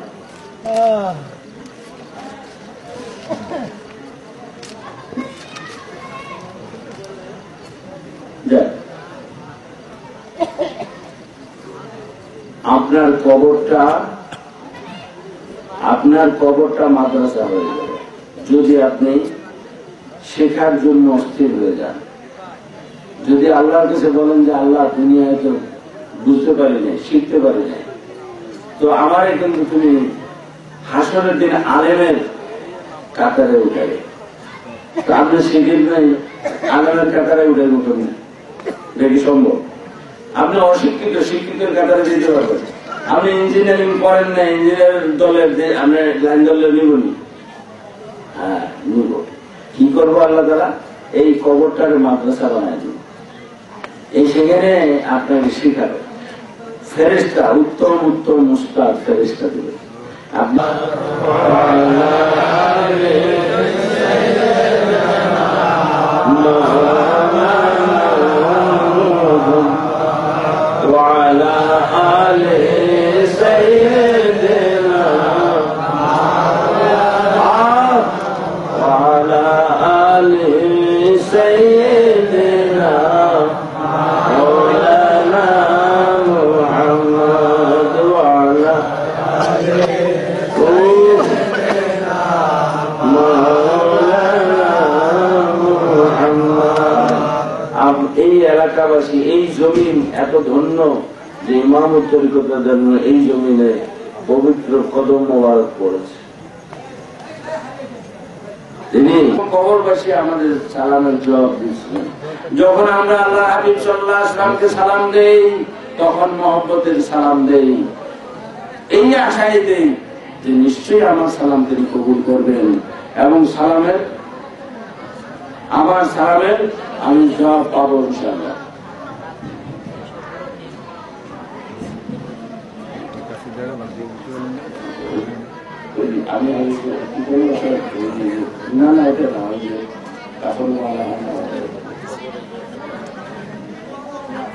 আপনার কবরটা মাদ্রাসা হয়ে যাবে যদি আপনি শেখার জন্য অস্থির হয়ে যান। যদি আল্লাহর কাছে বলেন যে আল্লাহ দুনিয়ায় তো বুঝতে পারি নাই, শিখতে পারি নাই, তো আমারে কিন্তু তুমি হাসরের দিন আলেমের কাতারে উঠাবে, তো আপনি শিখেন নাই, আলেমের কাতারে উঠে উঠবেন, এটা কি সম্ভব? আপনি অশিক্ষিত শিক্ষিতের কাতারে দিতে পারবেন। আপনি ইঞ্জিনিয়ারিং করেন না, ইঞ্জিনিয়ার দলের যে আমরা লাইন দলের নিবনি, হ্যাঁ নিব। কি করবো আল্লাহ তাআলা? এই কবরটাকে মাদ্রাসা বানায় দিব, এই সেখানে আপনাকে শিখাবে ফেরেশতা, উত্তম উত্তম মুস্তাদ ফেরেশতা দিবে। আপনার এই এলাকাবাসী, এই জমিন এত ধন্য যে ইমামত তরিকতের জন্য এই জমিনে পবিত্র কদম মোবারক পড়েছে। তিনি কবরবাসী আমাদের সালামের জবাব দিয়েছিলেন। যখন আমরা আল্লাহ হাবিব সাল্লাল্লাহু আলাইহি ওয়াসাল্লামকে সালাম দেই, তখন মহব্বতের সালাম দেই, এই আশায় দেই যে নিশ্চয়ই আমার সালাম তিনি কবুল করবেন এবং আমার সালামের আমি জবাব পাবো ইনশাআল্লাহ। আমি না এটা না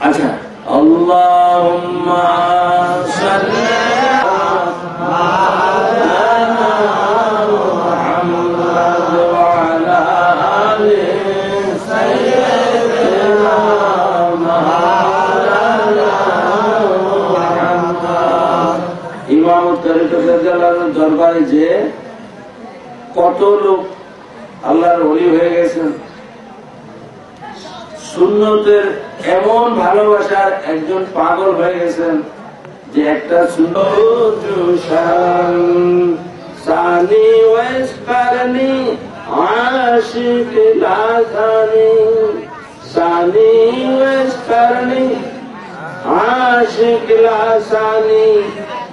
আচ্ছা, আল্লাহুম্মা সাল্লি দরবারে যে কত লোক আল্লাহর ওলি হয়ে গেছেন, সুন্নতের এমন ভালোবাসার একজন পাগল হয়ে গেছেন যে একটা সানি ওয়াসকারনি আশিক লাসানি, সানি ওয়াসকারনি আশিক লাসানি,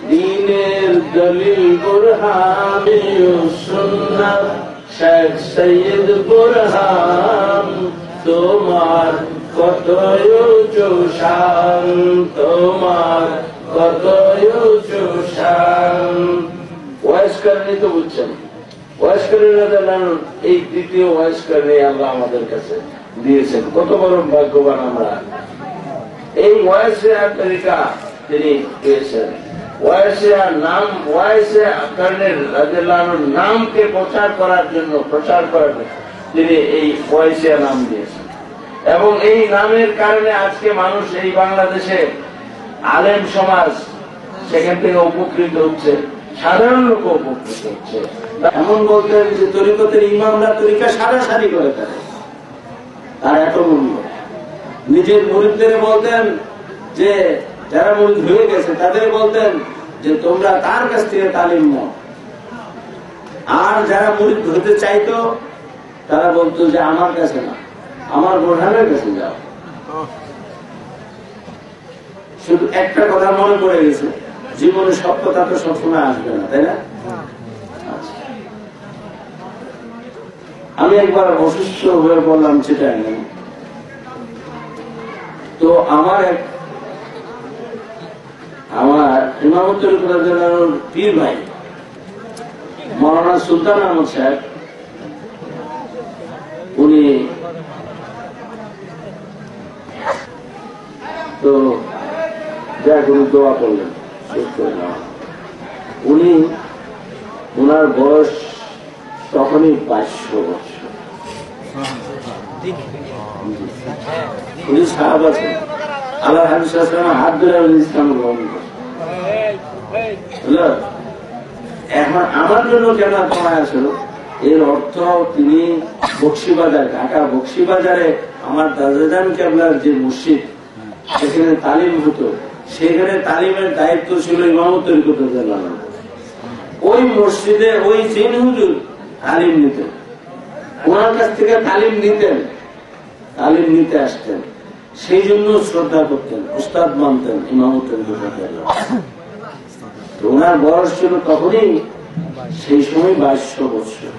দীনের দলিল বুরহান সুন্নাত শেখ সৈয়দ বুরহান, তোমার কত উঁচু শান, তোমার কত উঁচু শান। ওয়াইসকারনি তো বুঝছেন, ওয়াইসকারনি এই দ্বিতীয় ওয়াইসকারনি আল্লাহ আমাদের কাছে দিয়েছেন। কত বড় ভাগ্যবান আমরা, এই ওয়াইসে তরিকা তিনি পেয়েছেন। নামকে প্রচার করার জন্য তিনি এই ওয়াইসিয়া নাম দিয়েছেন এবং এই নামের কারণে আজকে মানুষ এই বাংলাদেশে আলেম সমাজ সেখান থেকে উপকৃত হচ্ছে, সাধারণ লোক উপকৃত হচ্ছে। এমন বলতেন যে তরিকতের ইমামরা তরিকা সারাসারি করে থাকে, তার এত মূল্য। নিজের মুরিদদের বলতেন যে যারা মুরিদ হয়ে গেছে তাদের বলতেন যে তোমরা তার কাছ থেকে তালিম নাও, আর যারা মুরিদ হতে চাইতো তারা বলতো যে আমার কাছে না, আমার বোরহানের কাছে যাও। শুধু একটা কথা মনে পড়ে গেছে, জীবনে সব কথা তো সবসময় আসবে না, তাই না? আমি একবার অসুস্থ হয়ে পড়লাম চিটাগাং, তো আমার ইমামত তরিকতের পীর ভাই মৌলানা সুলতান আহমদ সাহেব, উনি তো উনি দোয়া করলেন, উনি ওনার বয়স তখনই 22 বছর, উনি সাহাব আছেন, আল্লাহ হাবিব সাল্লাল্লাহু আলাইহি ওয়াসাল্লাম হাত ধরে ইসলাম গ্রহণ করেন। এখন আমার জন্য কেন কমায় আসলো, এর অর্থ তিনি বক্সিবাজার, ঢাকা বক্সিবাজারে আমার দাদাজান কেবলার যে মসজিদ সেখানে তালিম হতো, সেখানে তালিমের দায়িত্ব ছিল ইমামত তরিকতের জন্য। ওই মসজিদে ওই জিন হুজুর তালিম নিতেন, ওনার কাছ থেকে তালিম নিতে আসতেন, সেই জন্য শ্রদ্ধা করতেন, উস্তাদ মানতেন ইমামত তরিকতের। ওনার বয়স ছিল তখনই সেই সময় 22 বছর।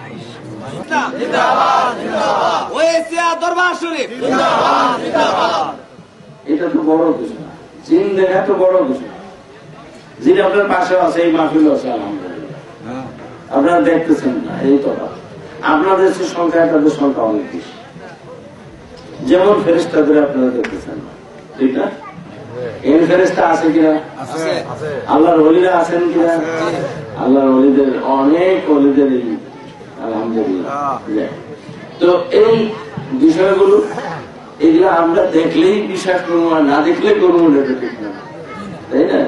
এটা তো বড় কিছু না, জিন দেখা তো বড় কিছু না। জিন আপনার পাশে আছে, এই মাহফিল আছে, আলহামদুলিল্লাহ আপনারা দেখতেছেন না, এই তো আপনাদের সংখ্যা তাদের সংখ্যা অনেক বেশি। যেমন ফেরেশতাদের আপনারা দেখতেছেন না, ঠিক না? এই ফেরেশতা আছে কিনা? আল্লাহর ওলিরা আছেন কিনা? আল্লাহর ওলিদের অনেক ওলিদের আলহামদুলিল্লাহ। তো এই বিষয়গুলো এগুলা আমরা দেখলেই বিশ্বাস করবো, আর না দেখলে করবো, এটা ঠিক না, তাই না?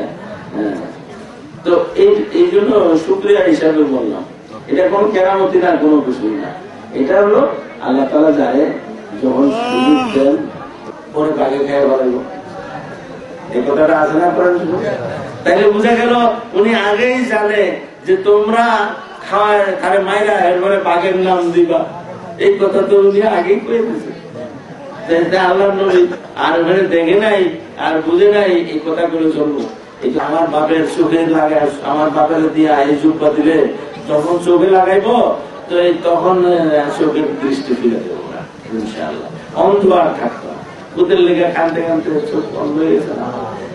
হ্যাঁ, তো এই জন্য শুকরিয়া হিসাবে বললাম, এটা কোনো কেরামতি না, কোনো কিছুই না। এটা হলো আল্লাহ তাআলা যায় যখন সুযোগ দেন পরে বাঘে খেয়ে বলাইব, এই কথাটা আছে না? তাইলে বুঝা গেল উনি আগেই জানে যে তোমরা খাওয়ায় তারে মাইরা এরপরে বাঘের নাম দিবা, এই কথা তো উনি আগেই কয়ে দিয়েছে। আল্লাহ নবী আর ওখানে দেখে নাই আর বুঝে নাই এই কথাগুলো চলবো। এই যে আমার বাপের চোখে লাগাই, আমার বাপের দিয়া এই জুব্বা দিলে যখন চোখে লাগাইবো তো তখন চোখের দৃষ্টি ফিরে দেবো না ইনশাআল্লাহ। অন্ধ আর থাকতো ওদের লেগে কানতে কানতে চোখ বন্ধ হয়ে গেছে না,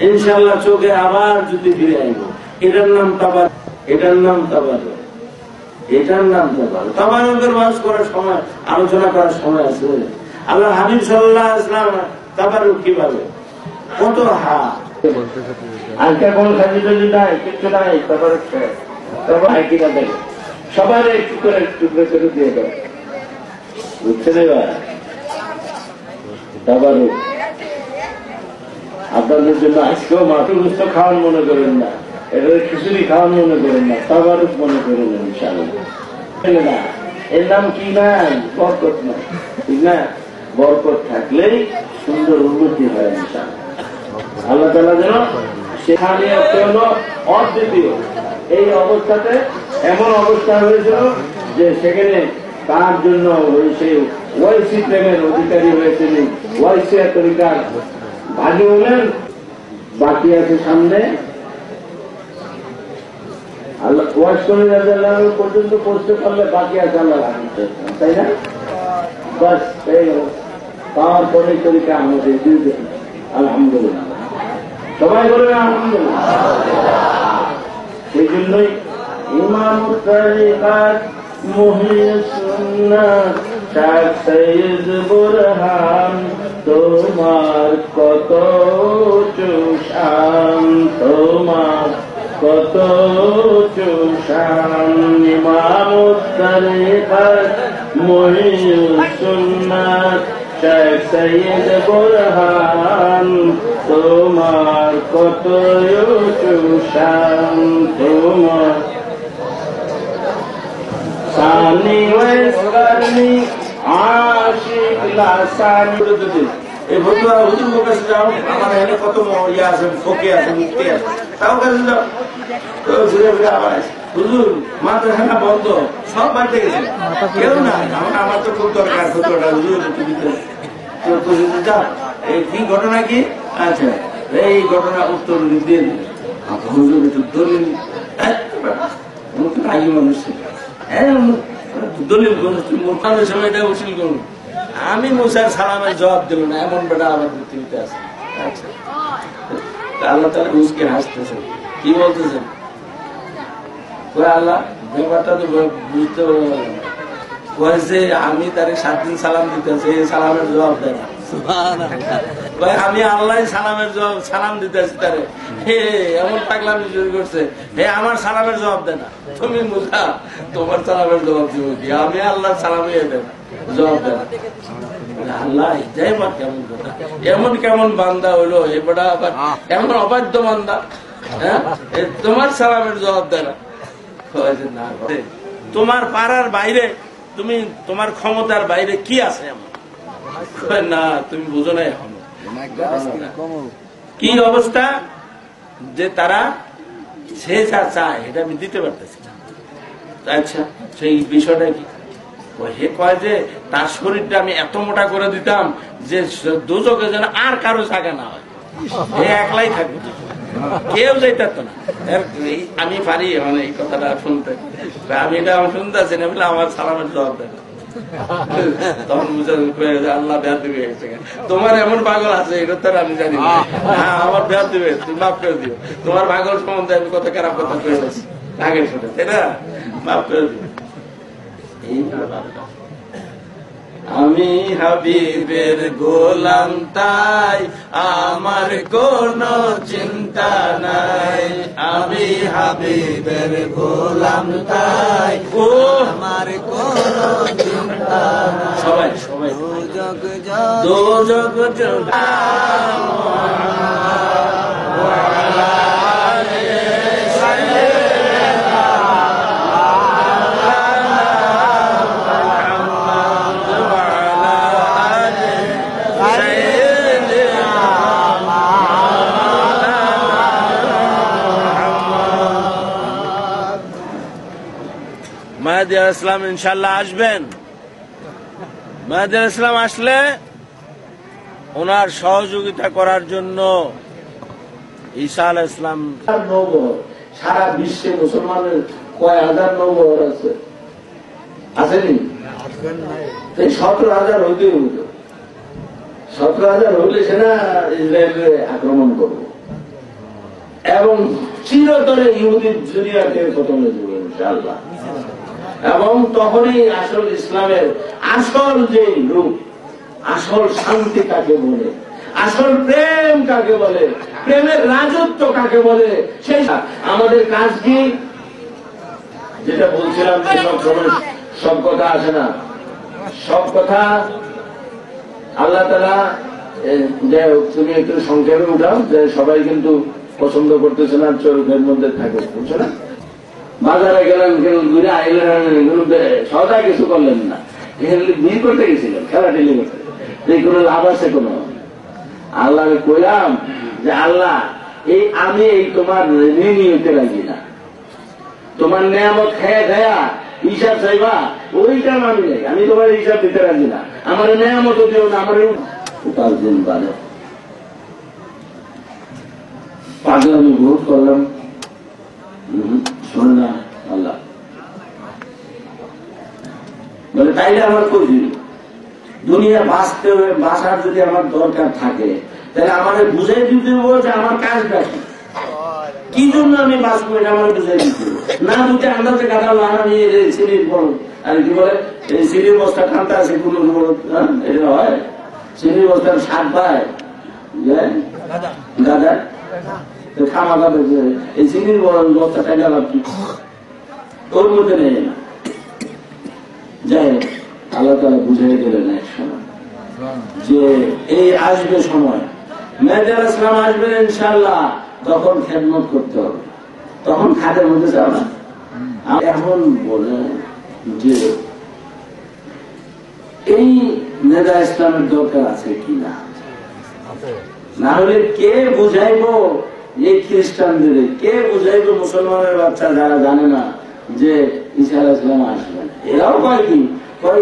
ইনশাআল্লাহ চোখে আবার যদি ফিরে আইব। এটার নাম তাবার, এটার নাম তাবার, এটার নাম তাবার। তাবারকের ওয়াজ করার সময়, আলোচনা করার সময় আছে। আল্লাহ হাবিব সাল্লাল্লাহু আলাইহি ওয়াসাল্লাম তাবারক কিভাবে, কত হা আজকে কোন খাদ্য নাই, কিছু নাই, তাবারক তারপর কিনা দেবে সবার একটু করে টুকরো দিয়ে দেবে, বুঝছেন? এবার তাবারক আপনাদের জন্য আজকেও মাটুর গুস্ত খাওয়ান মনে করেন না, এটা খিচুড়ি খাওয়ান মনে করেন না, তাবারক মনে করেন ইনশাআল্লাহ। না এর নাম কি নাই? বরকত নাই, ঠিক না? বরকত থাকলেই সুন্দর উন্নতি হয় ইনশাআল্লাহ। আল্লাহ তাআলা যেন সেখানে হলো অদ্বিতীয়। এই অবস্থাতে এমন অবস্থা হয়েছিল যে সেখানে তার জন্য সেই ওয়াইসি প্রেমের অধিকারী হয়েছিলেন, ওয়াইসি তরিকার ভাগী হলেন। বাকি আছে সামনে আল্লাহ ওয়াজ করে পর্যন্ত পৌঁছতে পারলে বাকি আছে আল্লাহ, তাই না? বাস পাওয়ার পরে তরিকা আমাদের দিতে আলহামদুলিল্লাহ, সবাই বলে আলহামদুলিল্লাহ। সেই জন্যই ইমাম তরিকাত মুহিয়ে সুন্নাত শাহ সৈয়দ বুরহান তোমার কত চুশান, তোমার কত চুশান। ইমাম তরিকাত মুহিয়ে সুন্নাত শাহ সৈয়দ বুরহান তোমার কত চুশান, তোমার সানি ওয়াসকারনি আশিক লাসানি। এই বন্ধুরা হুজুর কাছে যাও, আমার এখানে কত ইয়া আছে, ফকি আছে, মুক্তি আছে, তাও কাছে যাও। তো ঘুরে ঘুরে আবার হুজুর মাদ্রাসা বন্ধ, সব বাড়িতে গেছে, কেউ না। আমার তো খুব দরকার ফটোটা হুজুর, যাও। এই কি ঘটনা কি? আচ্ছা এই ঘটনা উত্তর দিয়ে হুজুর একটু দলিল আগে মানুষ দলিল মোতাবের সময়টা উচিল করুন। আমি মুসার সালামের জবাব দিল না, এমন বেটা আমার পৃথিবীতে আছে। আচ্ছা আল্লাহ তাআলা মুসকে হাসতেছেন, কি বলতেছেন? আল্লাহ ব্যাপারটা তো বুঝতে বলছে আমি তারে 7 দিন সালাম দিতেছি, সালামের জবাব দেয় না। আমি আল্লাহ সালামের জবাব সালাম দিতেছি তারে, হে এমন পাগলামি শুরু করছে, হে আমার সালামের জবাব দেয় না। তুমি মুসা তোমার সালামের জবাব দিব কি? আমি আল্লাহ সালামে দেয় না, জবাব দেয় না। আল্লাহ যাই বা কেমন কথা, এমন কেমন বান্দা হইলো এবার, আবার এমন অবাধ্য বান্দা, হ্যাঁ তোমার সালামের জবাব দেয় না। তোমার পাড়ার বাইরে, তুমি তোমার ক্ষমতার বাইরে কি আছে এমন? না তুমি বুঝো না এখন কি অবস্থা, যে তারা সে যা চায় এটা আমি দিতে পারতেছি না। আচ্ছা সেই বিষয়টা কি? হে কয় যে তার শরীরটা আমি এত মোটা করে দিতাম যে দুজকে যেন আর কারো জায়গা না হয়, হে একলাই থাকবে, কেউ যাইতো না। আমি পারি মানে এই কথাটা শুনতে, আমি এটা শুনতেছি না বলে আমার সালামের জবাব দেয়। তখন বুঝে আল্লাহ বেয়াদ দিবে, তোমার এমন পাগল আছে এটা তো আমি জানি না। হ্যাঁ আমার বেয়াদ দিবে, তুমি মাফ করে দিও। তোমার পাগল সম্বন্ধে আমি কত খারাপ কথা করে বলছি আগের সাথে, তাই না? মাফ করে দিও। আমি হাবিবের গোলাম তাই আমার কোনো চিন্তা নাই, আমি হাবিবের গোলাম তাই ও আমার কোনো চিন্তা নাই। সবাই সবাই দোজক মেহেদী আলাইহিস সালাম ইনশাআল্লাহ আসবেন। মেহেদী আলাইহিস সালাম আসলে ওনার সহযোগিতা করার জন্য ঈসা আলাইহিস সালাম নৌবহর, সারা বিশ্বে মুসলমানের কয় হাজার নৌবহর আছে, আসেনি? 17,000 হইতে হইত, 17,000 হইলে সেনা ইসরায়েলে আক্রমণ করবো এবং চিরতরে ইহুদি দুনিয়াকে খতম হয়ে যাবে ইনশাআল্লাহ। এবং তখনই আসল ইসলামের আসল যে রূপ, আসল শান্তি কাকে বলে, আসল প্রেম কাকে বলে, প্রেমের রাজত্ব কাকে বলে, সেই আমাদের কাজ কি? যেটা বলছিলাম যে সব কথা আসে না, সব কথা আল্লাহ তাআলা তুমি একটু সংক্ষেপে উঠাও, যে সবাই কিন্তু পছন্দ করতেছে না, চোখের মধ্যে থাকে, বুঝছো না? বাজারে গেলেন, ঘুরে আইলেন, সদা কিছু করলেন না, বিয়ে করতে গেছিলেন, খেলাটেলি করতে, কোনো লাভ আছে কোনো? আল্লাহ কইলাম যে আল্লাহ আমি এই তোমার ঋণী হইতে রাজি না, তোমার নিয়ামত খেয়ে খায়া হিসাব চাইবা, ওইটা আমি নেই, আমি তোমার হিসাব দিতে রাজি না, আমার নিয়ামত দিও না, আমার তার দিন বাদে পাগল আমি ভোট করলাম, শোনে না আল্লাহ বলে তাইলে আমার কই দুনিয়া বাঁচতে হবে, বাঁচার যদি আমার দরকার থাকে তাহলে আমাদের বুঝাই দিতে হবে যে আমার কাজটা কি জন্য আমি বাঁচবো, এটা আমার বুঝাই দিতে হবে না। দুটো আন্দাজে কাটালাম আমি সিঁড়ির বড় আর কি বলে এই সিঁড়ির বস্তা খানতে আছে কোন এটা হয়, সিঁড়ির বস্তার শাক পায় দাদা খামা খাবে, এই সিঁড়ির বস্তা টাইনা লাভ কি, ওর মধ্যে নেই না। যাই আল্লাহ তাআলা বুঝিয়ে দিলেন এক সময় যে এই আসবে সময়, মেহেদী আলাইহিস সালাম আসবেন ইনশাআল্লাহ, তখন খেদমত করতে হবে, তখন খাদের মধ্যে যাও না। এখন বলে যে এই মেহেদী আলাইহিস সালামের দরকার আছে কিনা, না হলে কে বুঝাইবো এই খ্রিস্টানদের, কে বুঝাইবো মুসলমানের বাচ্চা যারা জানে না যে ঈসা আলাইহিস সালাম আসবেন? এরাও কয় কি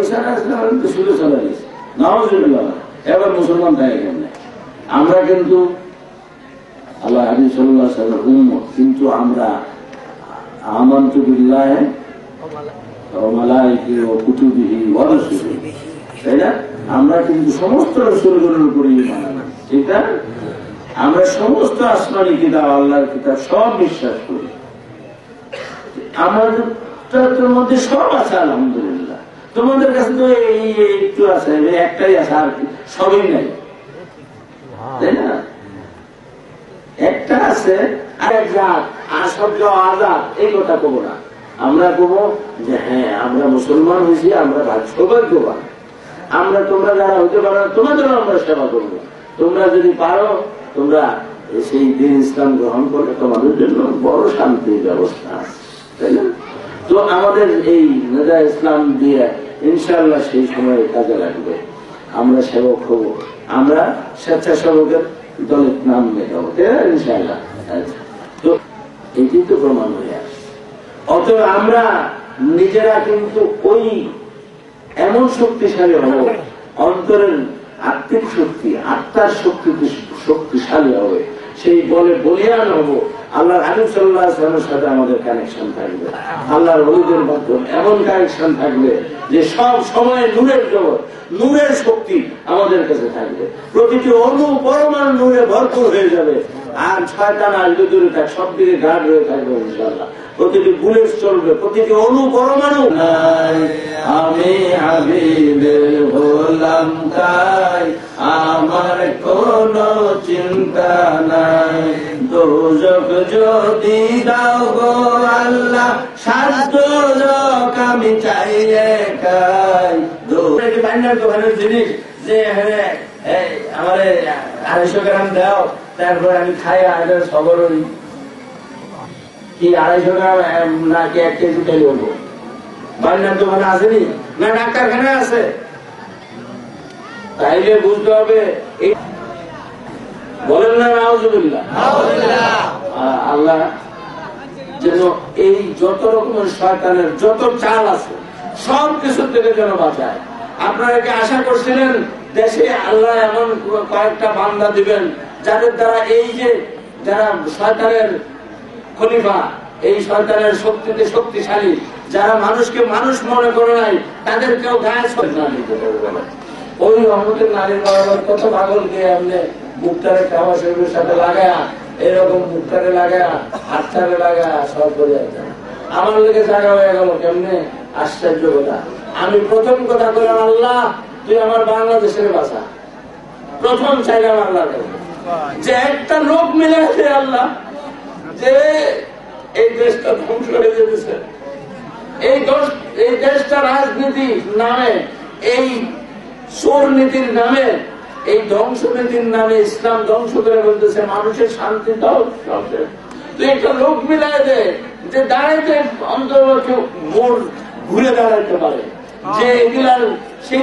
ঈসা আলাইহিস সালাম তো শুরু চলে গেছে, নাউজুবিল্লাহ, এবার মুসলমান থাকে কেমনে? আমরা কিন্তু আল্লাহ হাবিব সাল্লাল্লাহু আলাইহি ওয়াসাল্লাম উম্মত, কিন্তু আমরা আমানতু বিল্লাহি ওয়া মালাইকাতিহি ওয়া কুতুবিহি ওয়া রাসূলিহি, তাই না? আমরা কিন্তু সমস্ত রাসূলগণের উপর ঈমান আনি, ঠিক না? আমরা সমস্ত আসমানি কিতাব, আল্লাহর কিতাব সব বিশ্বাস করি, আমাদের মধ্যে সব আছে আলহামদুলিল্লাহ। তোমাদের কাছে তো এই একটু আছে, একটাই আছে, আর সবই নাই, তাই না? একটা আছে আর এক জাত, আর সব আজাদ, এই কথা কব না। আমরা কব যে হ্যাঁ আমরা মুসলমান হয়েছি, আমরা সৌভাগ্যবান, আমরা তোমরা যারা হইতে পারো তোমাদেরও আমরা সেবা করবো, তোমরা যদি পারো তোমরা সেই দিন ইসলাম গ্রহণ করলে তোমাদের জন্য বড় শান্তির ব্যবস্থা আছে, তাই না? তো আমাদের এই নেজা ইসলাম দিয়ে ইনশাআল্লাহ সেই সময় কাজে লাগবে, আমরা সেবক হব, আমরা স্বেচ্ছাসেবকের দলে নাম লেখাবো, তাই না? ইনশাআল্লাহ। তো এটি তো প্রমাণ হয়ে আসে। অতএব আমরা নিজেরা কিন্তু ওই এমন শক্তিশালী হব, অন্তরের আত্মিক শক্তি, আত্মার শক্তি শক্তিশালী হবে, সেই বলে বলিয়ান হব। আল্লাহর হাবিব সাল্লাল্লাহু আলাইহি ওয়াসাল্লামের সাথে আমাদের কানেকশন থাকবে, আল্লাহর ওলিদের মাধ্যমে এমন কানেকশন থাকবে যে সব সময় নূরের জগৎ, নূরের শক্তি আমাদের কাছে থাকবে, প্রতিটি অণু পরমাণু নূরে ভরপুর হয়ে যাবে, আর শয়তান আসবে দূরে থাক, সব দিকে গার্ড হয়ে থাকবে ইনশাআল্লাহ, প্রতিটি বুলেট চলবে, প্রতিটি অণু পরমাণু। আমি হাবিবের হলাম তাই আমার কোনো চিন্তা নাই, দোজখ যদি দাও গো আল্লাহ, সাধ্যক আমি চাই একাই। দোকানের জিনিস যে আমার 250 গ্রাম দাও, তারপরে আমি খাই, আগে সবর কি 250 গ্রাম নাকি 1 কেজি তেল হবো? বান্নার দোকানে আসেনি না, ডাক্তারখানা আছে, তাইলে বুঝতে হবে। বলেন না নাউজুবিল্লাহ। আল্লাহ যেন এই যত রকমের শয়তানের যত চাল আছে সব কিছু থেকে যেন বাঁচায়। আপনারা কি আশা করছিলেন দেশে আল্লাহ এমন কয়েকটা বান্দা দিবেন যাদের দ্বারা এই যে যারা শয়তানের খলিফা, এই শয়তানের শক্তিতে শক্তিশালী, যারা মানুষকে মানুষ মনে করে নাই, তাদেরকেও গায়ে নারী ওই রহমতের নারীর বাবার কত পাগল দিয়ে আপনি মুক্তারে খাওয়া শরীরের সাথে লাগায়া এরকম মুক্তারে লাগায়া হাতটারে লাগায়া সব করে আমার লেগে জায়গা হয়ে গেল কেমনে আশ্চর্য কথা। আমি প্রথম কথা বললাম, আল্লাহ তুই আমার বাংলাদেশের বাসা, প্রথম চাইলাম আল্লাহ যে একটা লোক মিলে আছে আল্লাহ যে এই দেশটা ধ্বংস হয়ে যেতেছে, এই দেশটা রাজনীতি নামে, এই চোর নীতির নামে, এই ধ্বংস নীতির নামে ইসলাম ধ্বংস করে বলতেছে মানুষের শান্তি দাও। তুই একটা লোক মিলাই দে যে দাঁড়াইতে অন্তত কেউ মোড় ঘুরে দাঁড়াইতে পারে, যে এগুলার সেই